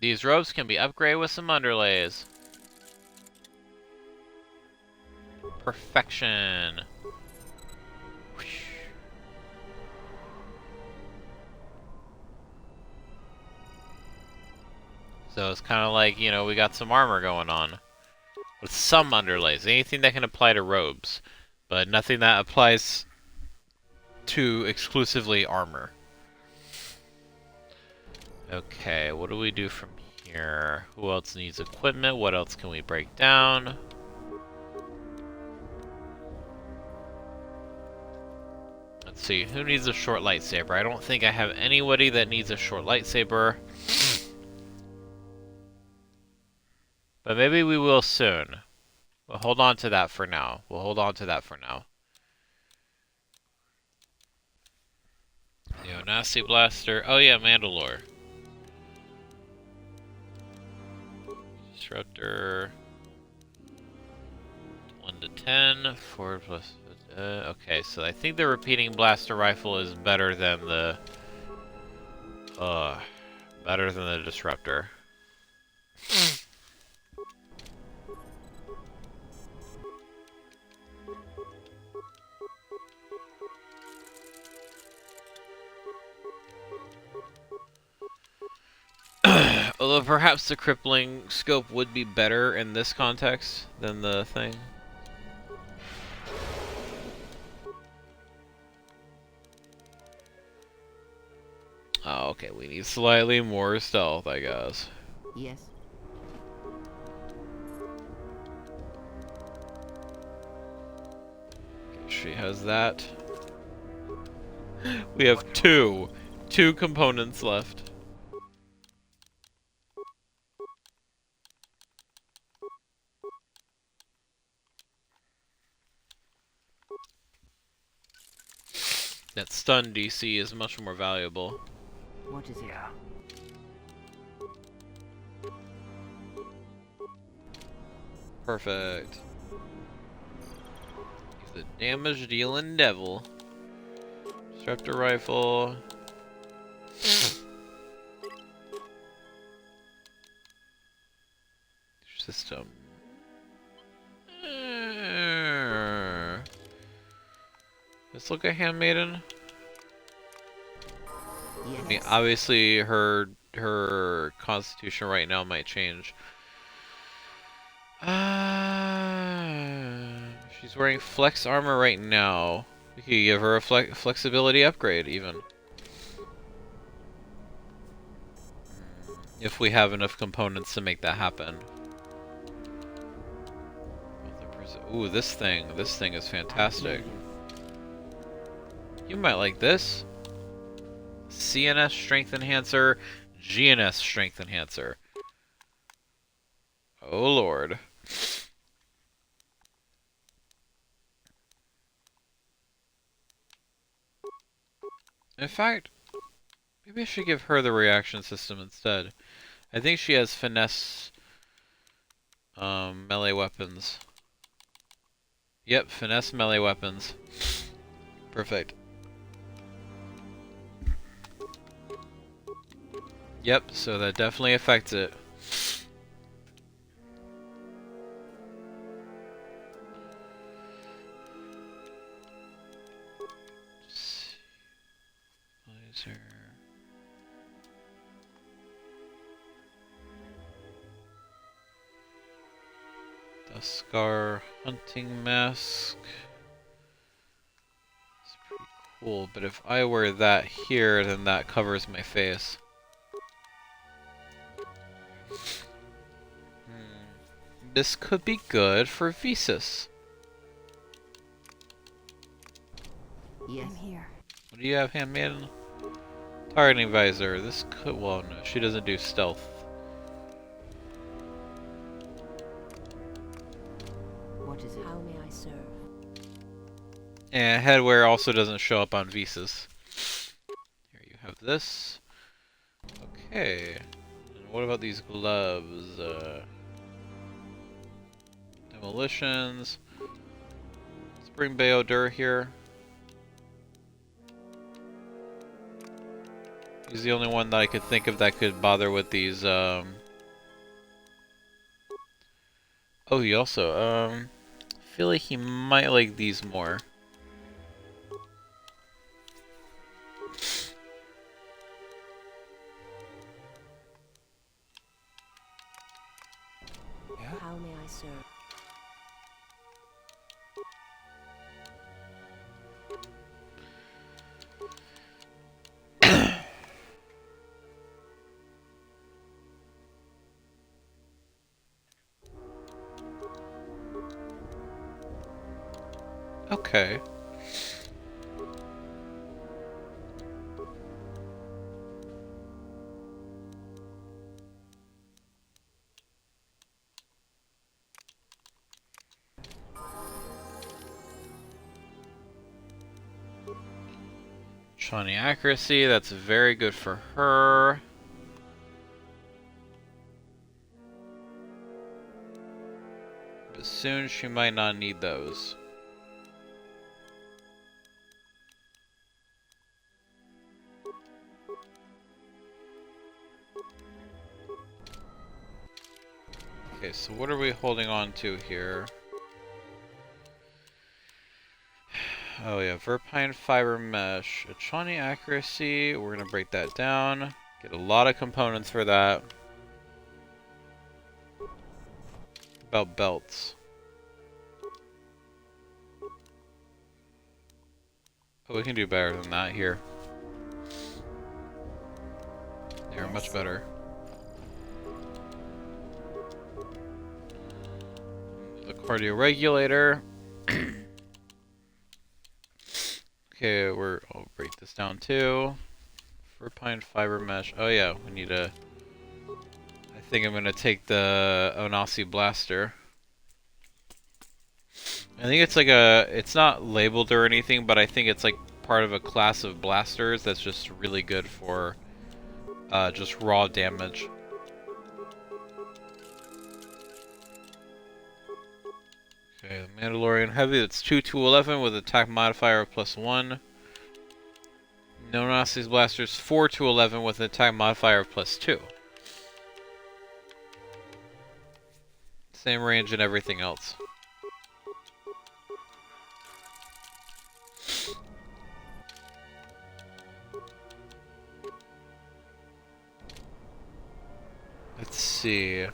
These robes can be upgraded with some underlays. Perfection. So it's kind of like, you know, we got some armor going on. With some underlays. Anything that can apply to robes. But nothing that applies to exclusively armor. Okay, what do we do from here? Who else needs equipment? What else can we break down? Let's see, who needs a short lightsaber? I don't think I have anybody that needs a short lightsaber. But maybe we will soon. We'll hold on to that for now. Yo, nasty blaster. Oh yeah, Mandalore. Disruptor. 1 to 10. 4 plus... okay, so I think the repeating blaster rifle is better than the... disruptor. Although perhaps the crippling scope would be better in this context than the thing. Oh, okay, we need slightly more stealth, I guess. Yes. She has that. We have two components left. That stun DC is much more valuable. What is it? Yeah. Perfect. He's a damage dealing devil. Disruptor rifle. System. Let's look at Handmaiden. Yes. I mean, obviously her constitution right now might change. She's wearing flex armor right now. We could give her a flexibility upgrade even. If we have enough components to make that happen. Ooh, this thing is fantastic. You might like this. CNS Strength Enhancer, GNS Strength Enhancer. Oh lord. In fact, maybe I should give her the reaction system instead. I think she has finesse melee weapons. Yep, finesse melee weapons. Perfect. Yep, so that definitely affects it. Laser. Scar hunting mask. It's pretty cool, but if I wear that here, then that covers my face. This could be good for Visas. Yes. I'm here. What do you have, Handmaiden? Targeting visor. This could. Well, no, she doesn't do stealth. What is it? How may I serve? And headwear also doesn't show up on Visas. Here you have this. Okay. And what about these gloves? Demolitions. Let's bring Beodur here. He's the only one that I could think of that could bother with these. Oh, he also. I feel like he might like these more. How may I serve? Okay. Shawnee accuracy, that's very good for her. But soon she might not need those. Okay, so what are we holding on to here? Oh yeah, Verpine fiber mesh. Achani accuracy, we're gonna break that down. Get a lot of components for that. About belts. Oh, we can do better than that here. They're much better. The cardio regulator. Okay, I'll break this down too. Fur-pine fiber mesh. Oh yeah, we need a... I think I'm gonna take the Onasi blaster. I think it's like it's not labeled or anything, but I think it's like part of a class of blasters that's just really good for just raw damage. Okay, the Mandalorian Heavy, that's 2-11 with attack modifier of +1. No-Nazi's Blasters 4-11 with an attack modifier of +2. Same range and everything else. Let's see.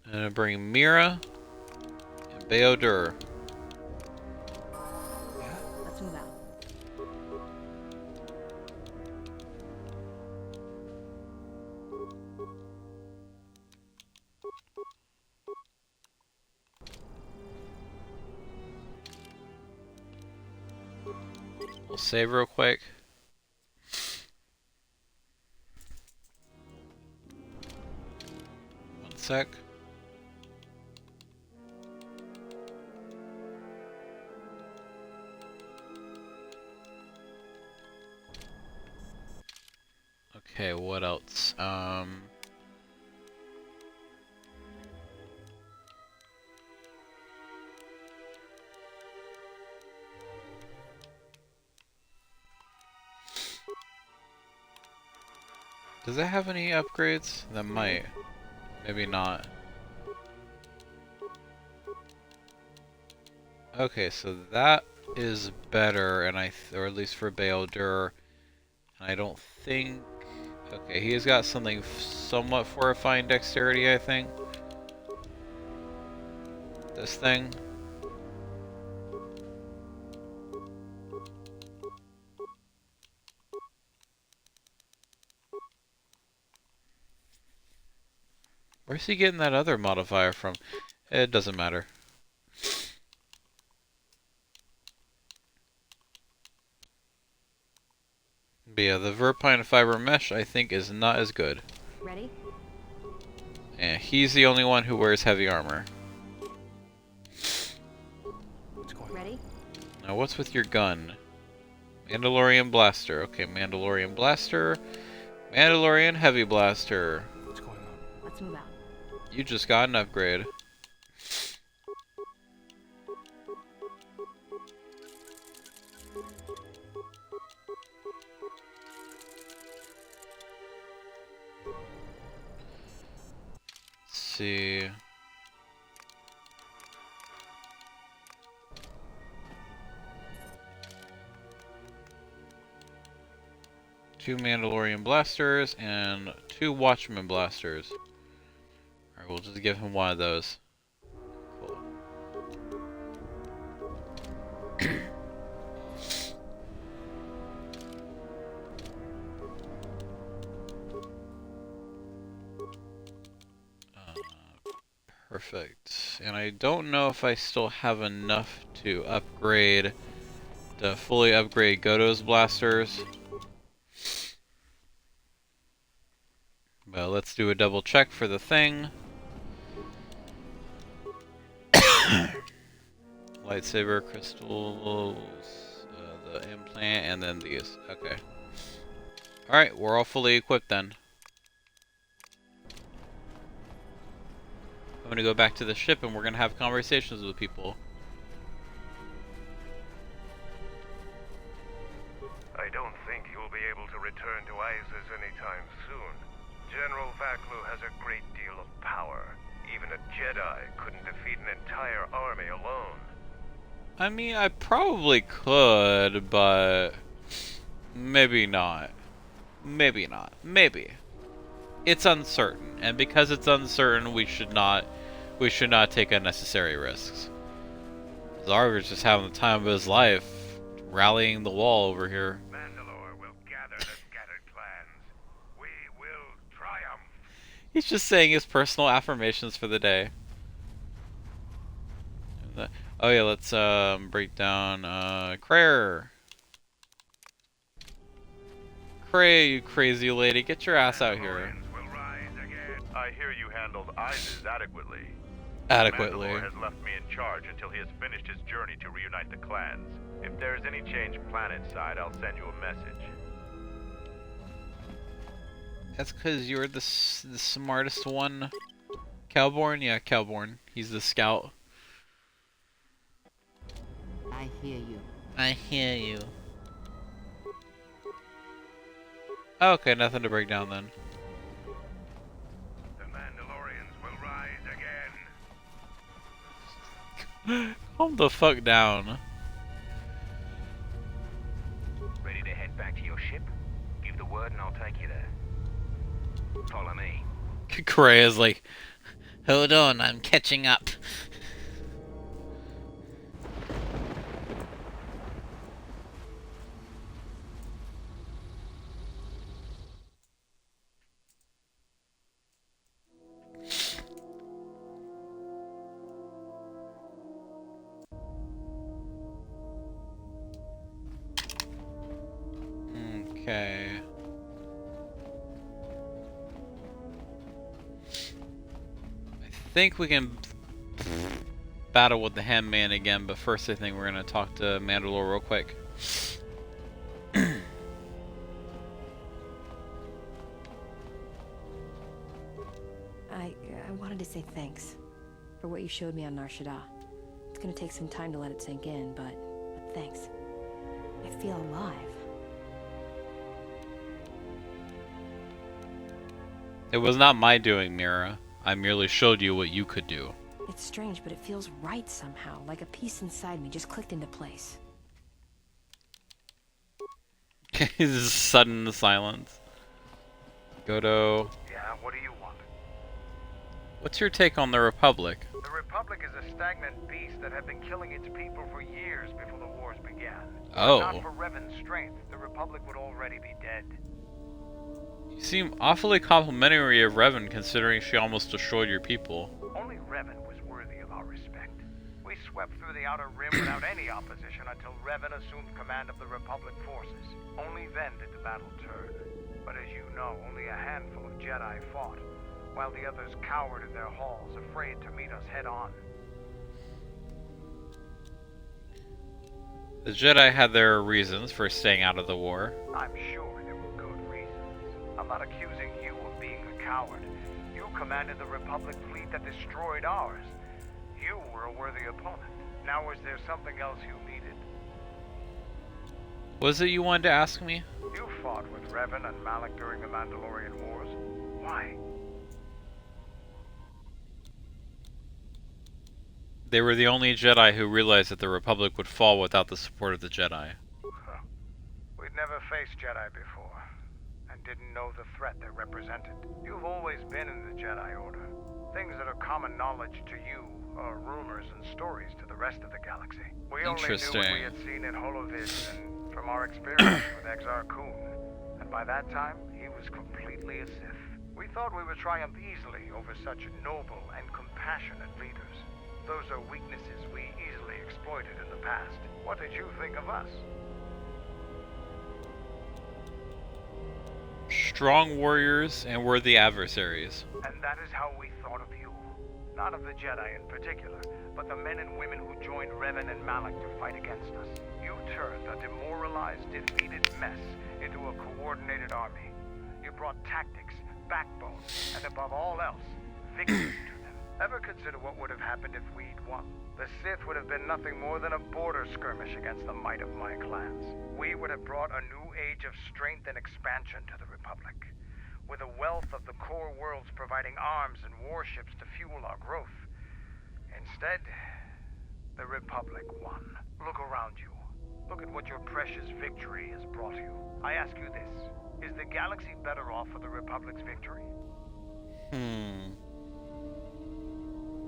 I'm gonna bring Mira and Beodur. Let's move out. We'll save real quick. One sec. Okay, what else? Does it have any upgrades? That might. Maybe not. Okay, so that is better, and or at least for Beodur. I don't think... Okay, he's got something somewhat fortifying dexterity, I think. This thing. Where's he getting that other modifier from? It doesn't matter. But yeah, the Verpine Fiber Mesh, I think, is not as good. Ready? And he's the only one who wears heavy armor. Ready? Now, what's with your gun? Mandalorian Blaster. Okay, Mandalorian Blaster. Mandalorian Heavy Blaster. Let's move out. You just got an upgrade. Let's see. Two Mandalorian blasters and 2 Watchman blasters. Alright, we'll just give him one of those. Cool. Perfect. And I don't know if I still have enough to upgrade, to fully upgrade Goto's blasters. But let's do a double check for the thing. Lightsaber, crystals, the implant, and then these. Okay. Alright, we're all fully equipped then. I'm gonna go back to the ship and we're gonna have conversations with people. I don't think you'll be able to return to Isis anytime soon. General Vaklu has a great deal of power. Even a Jedi couldn't defeat an entire army alone. I mean, I probably could, but maybe not. Maybe not. Maybe. it's uncertain, and because it's uncertain, we should not take unnecessary risks. Zargar's just having the time of his life, rallying the wall over here. Mandalore will gather the scattered clans. We will triumph. He's just saying his personal affirmations for the day. Oh yeah, let's break down Cray, you crazy lady, get your ass out here. I hear you handled ISIS adequately. Adequately. Mandalore has left me in charge until he has finished his journey to reunite the clans. If there is any change planet-side, I'll send you a message. That's because you're the smartest one. Cowborn? Yeah, Cowborn. He's the scout. I hear you. I hear you. Okay, nothing to break down then. The Mandalorians will rise again. Calm the fuck down. Ready to head back to your ship? Give the word and I'll take you there. Follow me. Cray is like, hold on, I'm catching up. Okay. I think we can battle with the Handman again, but first I think we're gonna talk to Mandalore real quick. I wanted to say thanks for what you showed me on Nar Shaddaa. It's gonna take some time to let it sink in, but thanks. I feel alive. It was not my doing, Mira. I merely showed you what you could do. It's strange, but it feels right somehow, like a piece inside me just clicked into place. This is sudden silence. Godo. Yeah, what do you want? What's your take on the Republic? The Republic is a stagnant beast that had been killing its people for years before the wars began. Oh. If not for Revan's strength, the Republic would already be dead. You seem awfully complimentary of Revan, considering she almost destroyed your people. Only Revan was worthy of our respect. We swept through the Outer Rim without any opposition until Revan assumed command of the Republic forces. Only then did the battle turn. But as you know, only a handful of Jedi fought, while the others cowered in their halls, afraid to meet us head-on. The Jedi had their reasons for staying out of the war. I'm sure there were good reasons. I'm not accusing you of being a coward. You commanded the Republic fleet that destroyed ours. You were a worthy opponent. Now is there something else you needed? Was it you wanted to ask me? You fought with Revan and Malak during the Mandalorian Wars. Why? They were the only Jedi who realized that the Republic would fall without the support of the Jedi. We'd never faced Jedi before, and didn't know the threat they represented. You've always been in the Jedi Order. Things that are common knowledge to you are rumors and stories to the rest of the galaxy. We only knew what we had seen in HoloVids and from our experience with Exar Kun. And by that time, he was completely a Sith. We thought we would triumph easily over such noble and compassionate leaders. Those are weaknesses we easily exploited in the past. What did you think of us? Strong warriors and worthy adversaries. And that is how we thought of you. Not of the Jedi in particular, but the men and women who joined Revan and Malak to fight against us. You turned a demoralized, defeated mess into a coordinated army. You brought tactics, backbone, and above all else, victory to them. Ever consider what would have happened if we'd won? The Sith would have been nothing more than a border skirmish against the might of my clans. We would have brought a new age of strength and expansion to the Republic, with a wealth of the core worlds providing arms and warships to fuel our growth. Instead, the Republic won. Look around you. Look at what your precious victory has brought you. I ask you this. Is the galaxy better off for the Republic's victory?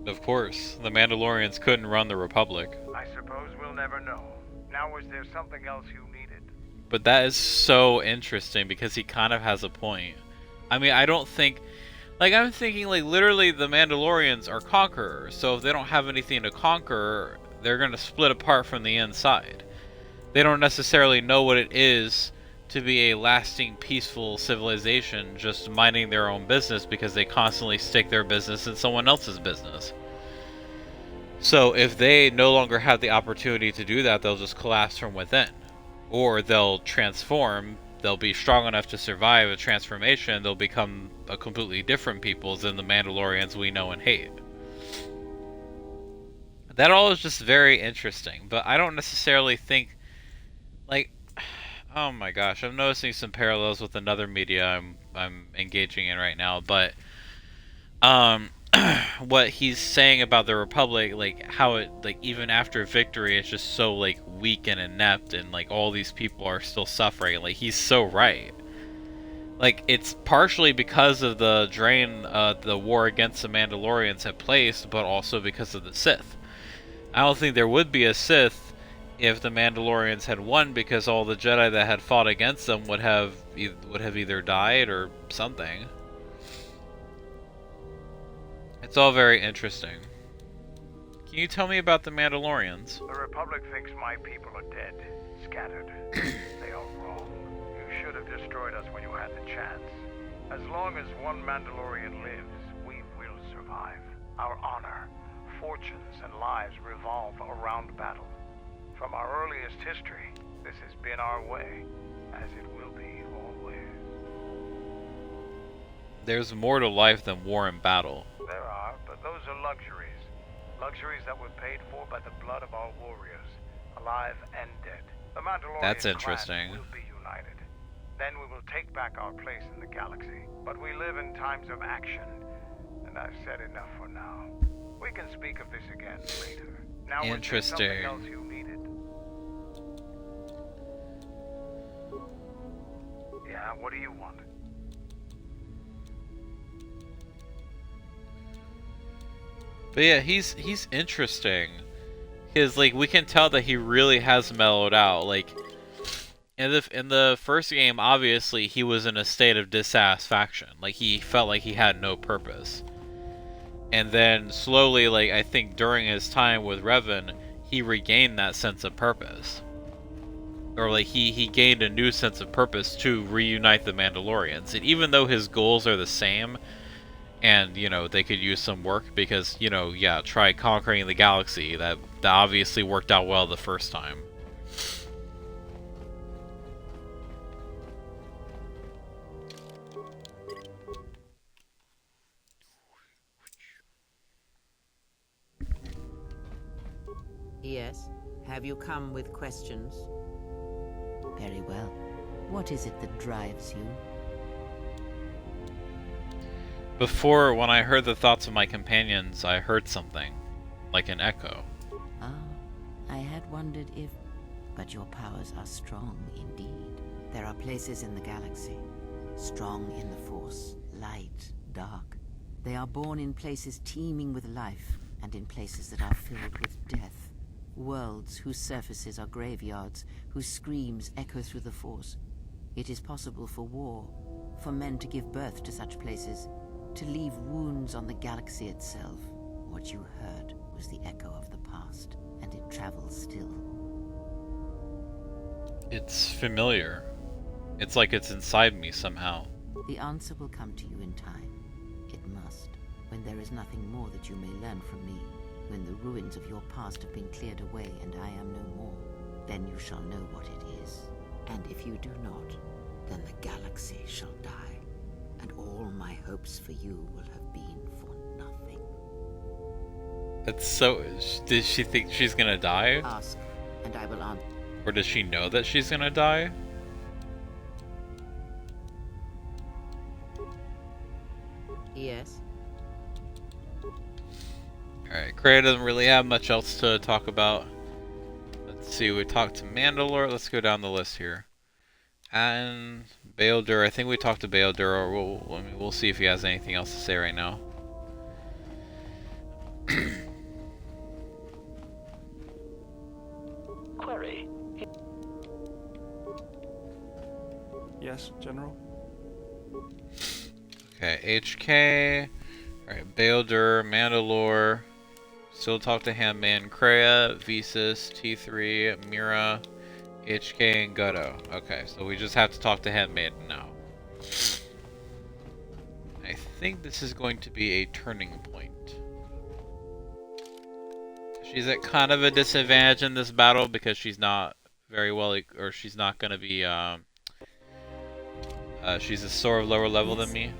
Of course, the Mandalorians couldn't run the Republic. I suppose we'll never know. Now, was there something else you needed? But that is so interesting because he kind of has a point. I mean, I don't think... Like, I'm thinking, like, literally the Mandalorians are conquerors. So if they don't have anything to conquer, they're going to split apart from the inside. They don't necessarily know what it is to be a lasting, peaceful civilization just minding their own business because they constantly stick their business in someone else's business. So if they no longer have the opportunity to do that, they'll just collapse from within. Or they'll transform, they'll be strong enough to survive a transformation, they'll become a completely different people than the Mandalorians we know and hate. That all is just very interesting, but I don't necessarily think, like, oh my gosh, I'm noticing some parallels with another media I'm engaging in right now, but what he's saying about the Republic, like how it, like even after victory, it's just so like weak and inept, and like all these people are still suffering. Like he's so right. Like it's partially because of the drain the war against the Mandalorians had placed, but also because of the Sith. I don't think there would be a Sith if the Mandalorians had won, because all the Jedi that had fought against them would have either died or something. It's all very interesting. Can you tell me about the Mandalorians? The Republic thinks my people are dead, scattered. They are wrong. You should have destroyed us when you had the chance. As long as one Mandalorian lives, we will survive. Our honor, fortunes, and lives revolve around battle. From our earliest history, this has been our way, as it will be always. There's more to life than war and battle. There are, but those are luxuries. Luxuries that were paid for by the blood of our warriors, alive and dead. The Mandalorian That's interesting. clan will be united. Then we will take back our place in the galaxy. But we live in times of action, and I've said enough for now. We can speak of this again later. Now, interesting. Was there something else you needed? Yeah, what do you want? But yeah, he's interesting. Because like we can tell that he really has mellowed out. Like in the first game, obviously he was in a state of dissatisfaction. Like he felt like he had no purpose. And then slowly, like I think during his time with Revan, he regained that sense of purpose. Or like he gained a new sense of purpose to reunite the Mandalorians. And even though his goals are the same, and you know they could use some work because you know yeah, try conquering the galaxy. That obviously worked out well the first time. Yes? Have you come with questions? Very well. What is it that drives you? Before, when I heard the thoughts of my companions, I heard something. Like an echo. Ah, I had wondered if... But your powers are strong indeed. There are places in the galaxy, strong in the Force, light, dark. They are born in places teeming with life, and in places that are filled with death. Worlds whose surfaces are graveyards, whose screams echo through the Force. It is possible for war, for men to give birth to such places, to leave wounds on the galaxy itself. What you heard was the echo of the past, and it travels still. It's familiar. It's like it's inside me somehow. The answer will come to you in time. It must, when there is nothing more that you may learn from me. When the ruins of your past have been cleared away and I am no more, then you shall know what it is. And if you do not, then the galaxy shall die, and all my hopes for you will have been for nothing. That's so... Does she think she's gonna die? Ask, and I will answer. Or does she know that she's gonna die? Yes. Alright, Kreia doesn't really have much else to talk about. Let's see, we talked to Mandalore. Let's go down the list here. And Baeldur, I think we talked to Baeldur, or we'll see if he has anything else to say right now. Query. Yes, General? Okay, HK. Alright, Baeldur, Mandalore. Still talk to Handman, Kreia, Visas, T3, Mira, HK, and Gutto. Okay, so we just have to talk to Handmaiden now. I think this is going to be a turning point. She's at kind of a disadvantage in this battle because she's not very well, or she's not going to be, she's a sort of lower level than me.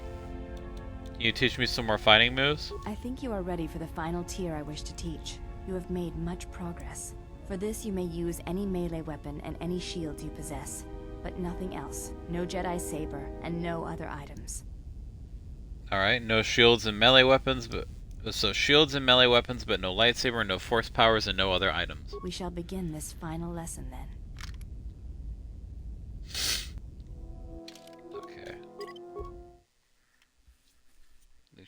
Can you teach me some more fighting moves? I think you are ready for the final tier I wish to teach. You have made much progress. For this, you may use any melee weapon and any shields you possess, but nothing else. No Jedi saber and no other items. Alright, no shields and melee weapons, but so shields and melee weapons, but no lightsaber, no force powers, and no other items. We shall begin this final lesson then. Okay.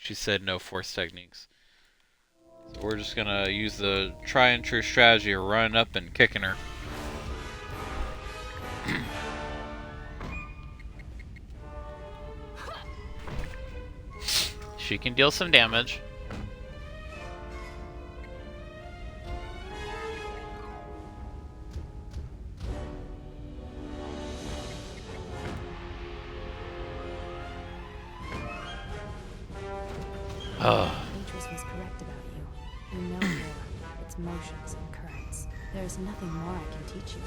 She said no force techniques. So we're just gonna use the tried and true strategy of running up and kicking her. She can deal some damage. Beatrice was correct about you. You know more, its motions and currents. There is nothing more I can teach you.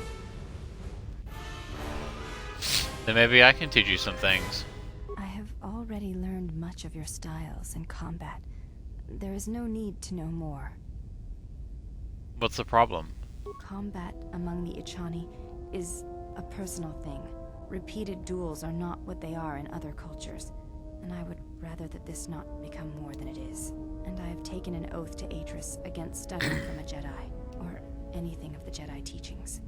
Then maybe I can teach you some things. I have already learned much of your styles and combat. There is no need to know more. What's the problem? Combat among the Ichani is a personal thing. Repeated duels are not what they are in other cultures, and I would rather that this not become more than it is. And I have taken an oath to Atris against studying from a Jedi, or anything of the Jedi teachings.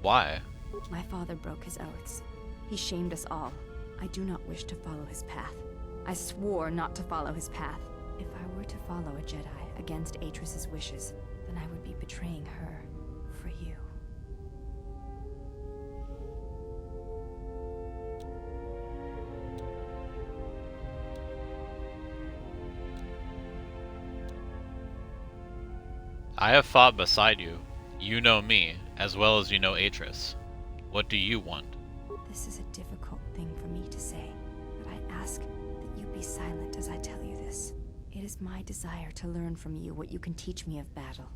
Why? My father broke his oaths. He shamed us all. I do not wish to follow his path. I swore not to follow his path. If I were to follow a Jedi against Atris's wishes, then I would be betraying her for you. I have fought beside you. You know me, as well as you know Atris. What do you want? This is a difficult thing for me to say, but I ask that you be silent as I tell you this. It is my desire to learn from you what you can teach me of battle.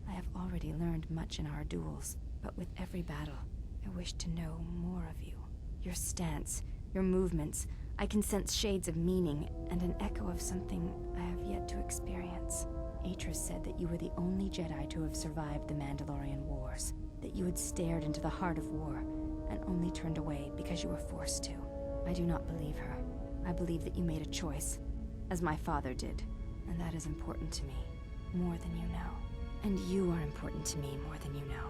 I have already learned much in our duels, but with every battle, I wish to know more of you. Your stance, your movements, I can sense shades of meaning and an echo of something I have yet to experience. Atris said that you were the only Jedi to have survived the Mandalorian Wars, that you had stared into the heart of war and only turned away because you were forced to. I do not believe her. I believe that you made a choice, as my father did, and that is important to me, more than you know. And you are important to me more than you know.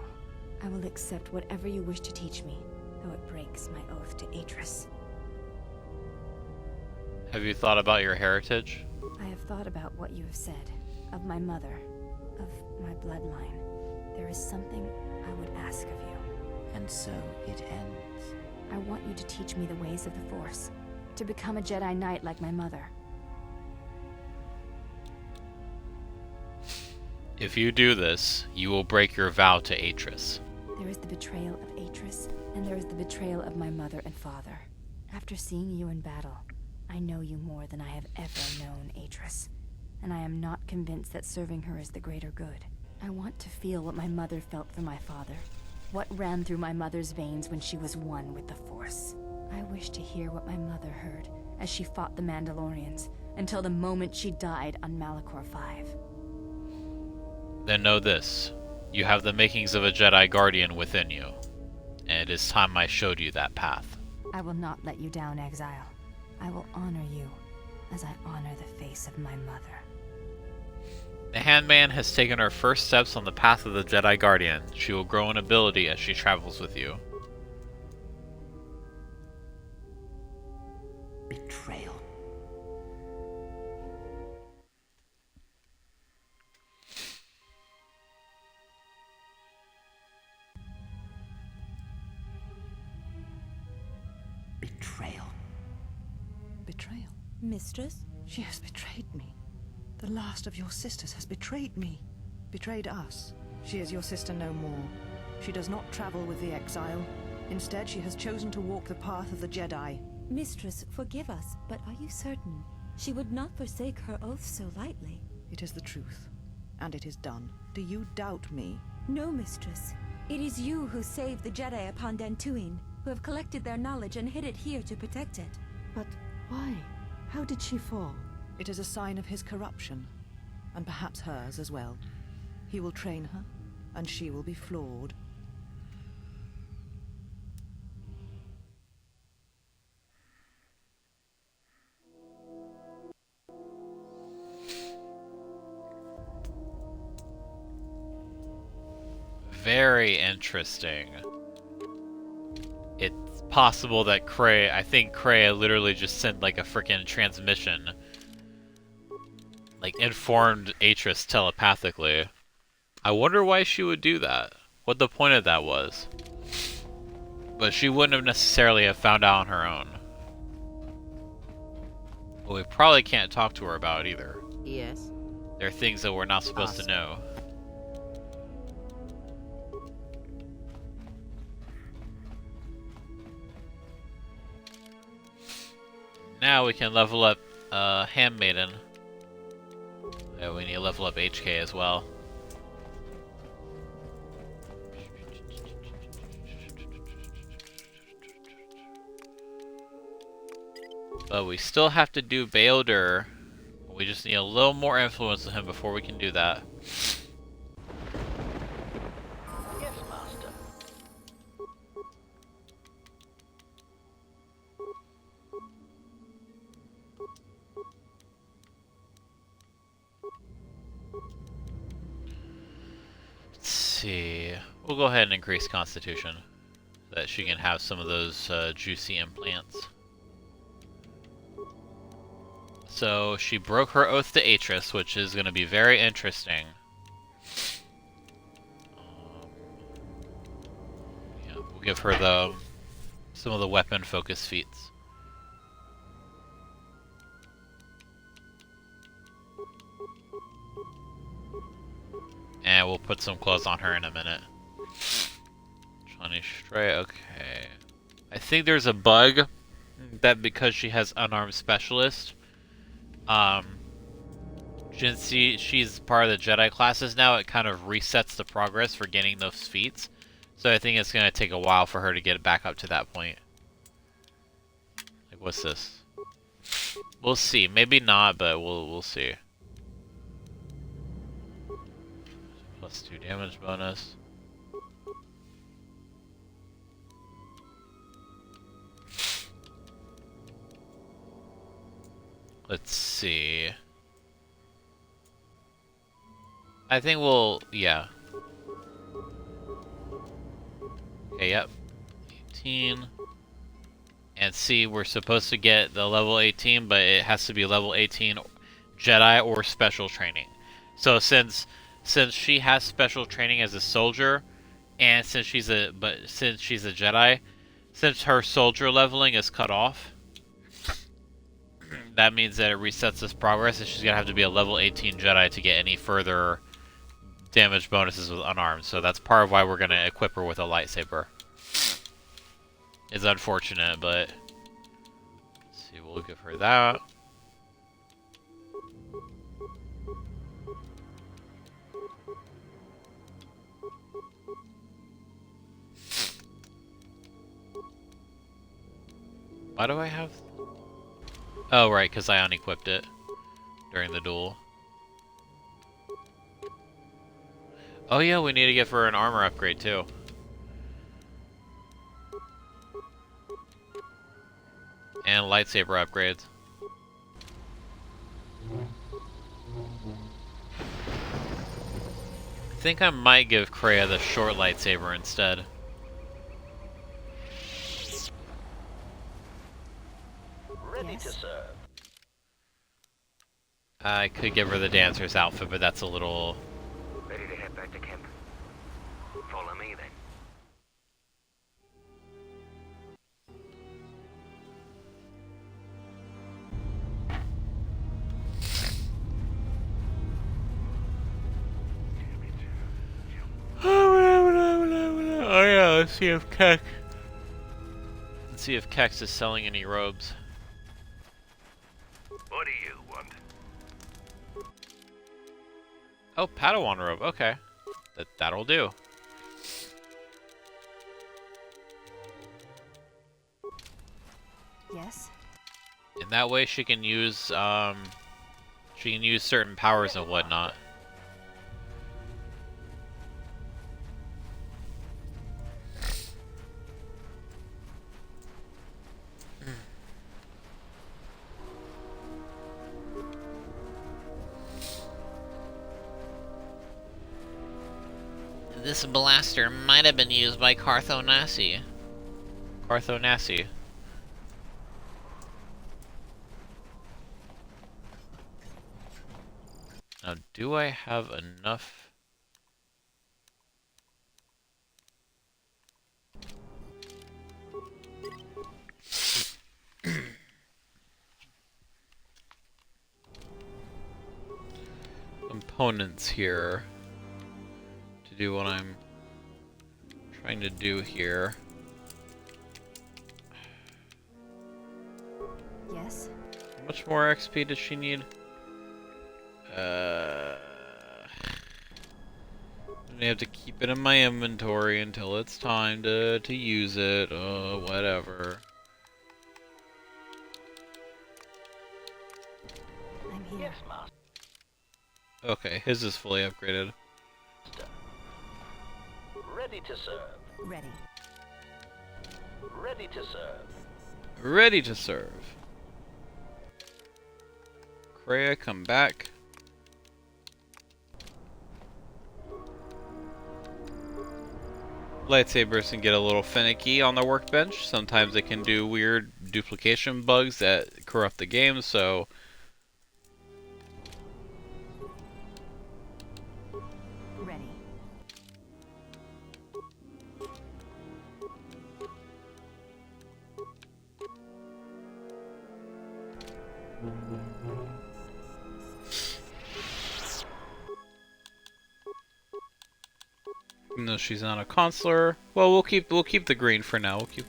I will accept whatever you wish to teach me, though it breaks my oath to Atris. Have you thought about your heritage? I have thought about what you have said, of my mother, of my bloodline. There is something I would ask of you. And so it ends. I want you to teach me the ways of the Force, to become a Jedi Knight like my mother. If you do this, you will break your vow to Atris. There is the betrayal of Atris, and there is the betrayal of my mother and father. After seeing you in battle, I know you more than I have ever known Atris, and I am not convinced that serving her is the greater good. I want to feel what my mother felt for my father, what ran through my mother's veins when she was one with the Force. I wish to hear what my mother heard as she fought the Mandalorians, until the moment she died on Malachor 5. Then know this. You have the makings of a Jedi Guardian within you, and it is time I showed you that path. I will not let you down, Exile. I will honor you, as I honor the face of my mother. The handmaiden has taken her first steps on the path of the Jedi Guardian. She will grow in ability as she travels with you. Betrayal. Betrayal. Betrayal? Mistress? She has betrayed me. The last of your sisters has betrayed me. Betrayed us. She is your sister no more. She does not travel with the exile. Instead, she has chosen to walk the path of the Jedi. Mistress, forgive us, but are you certain? She would not forsake her oath so lightly. It is the truth. And it is done. Do you doubt me? No, Mistress. It is you who saved the Jedi upon Dantooine, who have collected their knowledge and hid it here to protect it. But why? How did she fall? It is a sign of his corruption. And perhaps hers as well. He will train her, and she will be flawed. Very interesting. It's possible that I think Kreia literally just sent like a freaking transmission. Like informed Atris telepathically. I wonder why she would do that. What the point of that was. But she wouldn't have necessarily have found out on her own. But we probably can't talk to her about it either. Yes. There are things that we're not supposed to know. Now we can level up Handmaiden. Yeah, we need to level up HK as well. But we still have to do Baeldur. We just need a little more influence with him before we can do that. Yes, Master. Let's see. We'll go ahead and increase Constitution so that she can have some of those juicy implants. So she broke her oath to Atris, which is going to be very interesting. Yeah, we'll give her some of the weapon focus feats. And we'll put some clothes on her in a minute. Johnny Stray, okay. I think there's a bug that because she has unarmed specialist, since she's part of the Jedi classes now, it kind of resets the progress for getting those feats. So I think it's going to take a while for her to get back up to that point. Like, what's this? We'll see. Maybe not, but we'll see. +2 damage bonus. Let's see. I think yeah. Okay, yep. 18. And see, we're supposed to get the level 18, but it has to be level 18 Jedi or special training. So since she has special training as a soldier, and since she's a Jedi, since her soldier leveling is cut off, that means that it resets this progress, and she's gonna have to be a level 18 Jedi to get any further damage bonuses with unarmed. So that's part of why we're gonna equip her with a lightsaber. It's unfortunate, but let's see, we'll give her that. Why do I have... Oh, right, because I unequipped it during the duel. Oh yeah, we need to give her an armor upgrade too. And lightsaber upgrades. think I might give Kreia the short lightsaber instead. Ready to serve. I could give her the dancer's outfit, but that's a little... Ready to head back to camp? Follow me then. Oh yeah, let's see if Kex is selling any robes. What do you want? Oh, Padawan robe. Okay, that'll do. Yes? In that way, she can use certain powers and whatnot. This blaster might have been used by Carthonasi. Now, do I have enough? Components here to do what I'm trying to do here. Yes? How much more XP does she need? I have to keep it in my inventory until it's time to use it. Whatever. I'm here. Yes, master. Okay, his is fully upgraded. Ready to serve. Ready. Ready to serve. Ready to serve. Kreia, come back. Lightsabers can get a little finicky on the workbench. Sometimes they can do weird duplication bugs that corrupt the game, so... Ready. Even though she's not a consular, well, we'll keep the green for now. We'll keep.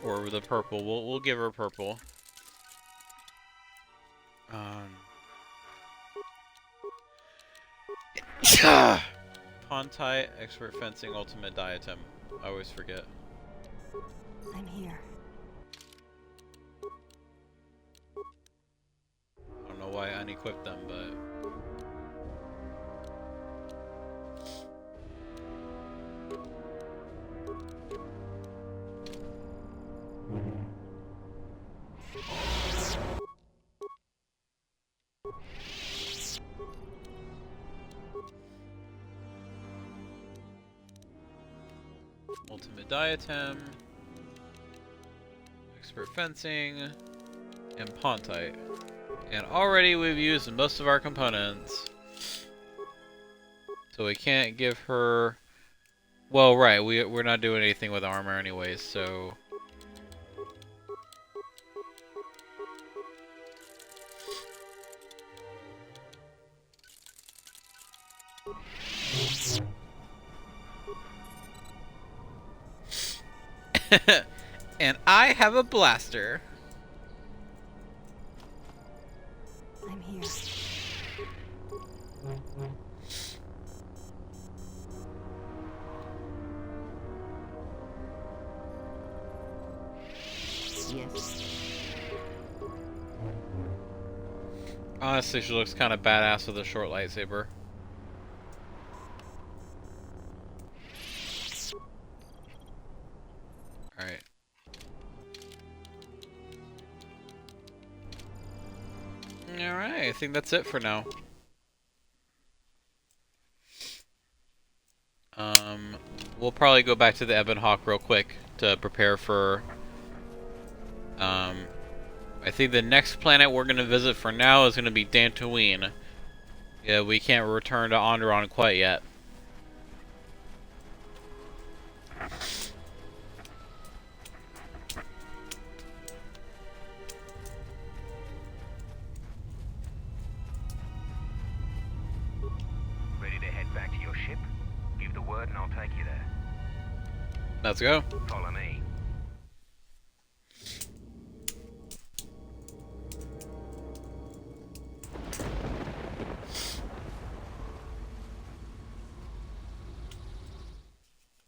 Or the purple. We'll give her purple. Pontai, expert fencing, ultimate diatem. I always forget. I'm here. I don't know why I unequipped them, but... Ultimate diatem, expert fencing, and Pontite. And already we've used most of our components. So we can't give her... Well, right, we're not doing anything with armor anyways, so... And I have a blaster. I'm here. Yes. Honestly, she looks kind of badass with a short lightsaber. Alright. Alright, I think that's it for now. We'll probably go back to the Ebon Hawk real quick to prepare for... I think the next planet we're going to visit for now is going to be Dantooine. Yeah, we can't return to Onderon quite yet. Ready to head back to your ship? Give the word and I'll take you there. Let's go. Follow me.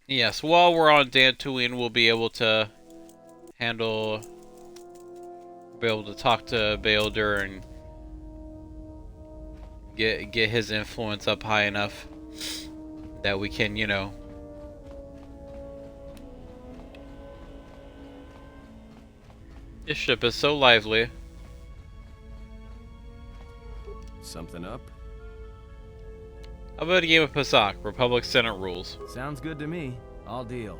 Yes, while we're on Dantooine, we'll be able to talk to Baldur and get his influence up high enough that we can, you know, this ship is so lively. Something up? How about a game of Pasak, Republic Senate rules? Sounds good to me. I'll deal.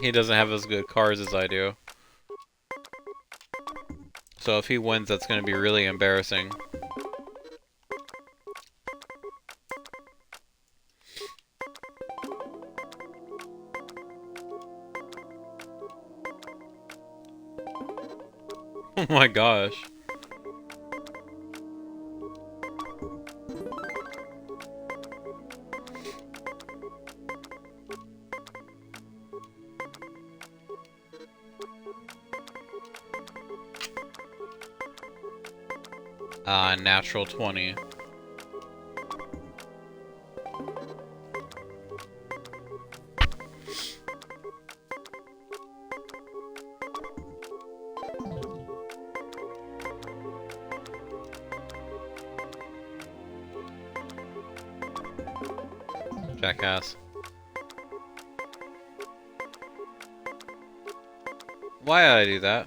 He doesn't have as good cars as I do. So if he wins, that's going to be really embarrassing. Oh my gosh. Natural 20. Jackass. Why did I do that?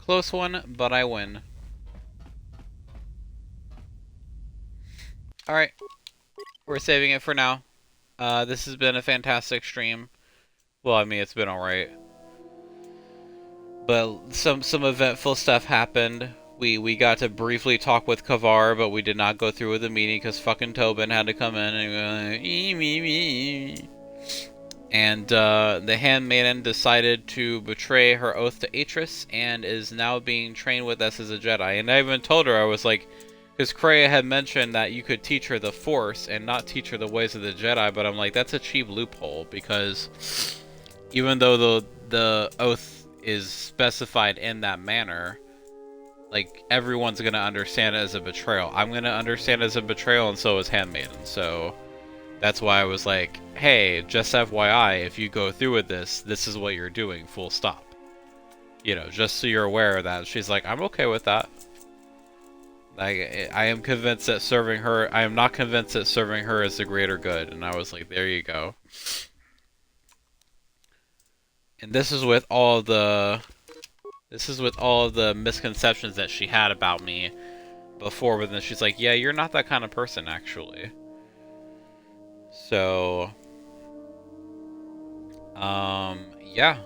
Close one, but I win. Alright. We're saving it for now. This has been a fantastic stream. Well, I mean, it's been alright. But some eventful stuff happened. We got to briefly talk with KoTOR, but we did not go through with the meeting because fucking Tobin had to come in and and the handmaiden decided to betray her oath to Atris and is now being trained with us as a Jedi. And I even told her, I was like, because Kreia had mentioned that you could teach her the Force and not teach her the ways of the Jedi, but I'm like, that's a cheap loophole, because even though the oath is specified in that manner, like, everyone's going to understand it as a betrayal. I'm going to understand it as a betrayal, and so is handmaiden, so... That's why I was like, hey, just FYI, if you go through with this, this is what you're doing, full stop. You know, just so you're aware of that. She's like, I'm okay with that. Like, I am convinced that serving her, I am not convinced that serving her is the greater good. And I was like, there you go. And this is with all the misconceptions that she had about me before, but then she's like, yeah, you're not that kind of person, actually. So, yeah.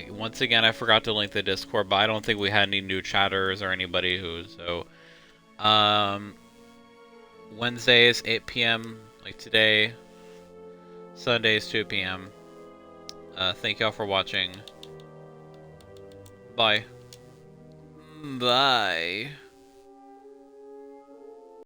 Once again, I forgot to link the Discord, but I don't think we had any new chatters or anybody who, so, Wednesdays, 8 p.m., like today, Sundays, 2 p.m. Thank y'all for watching. Bye. Bye.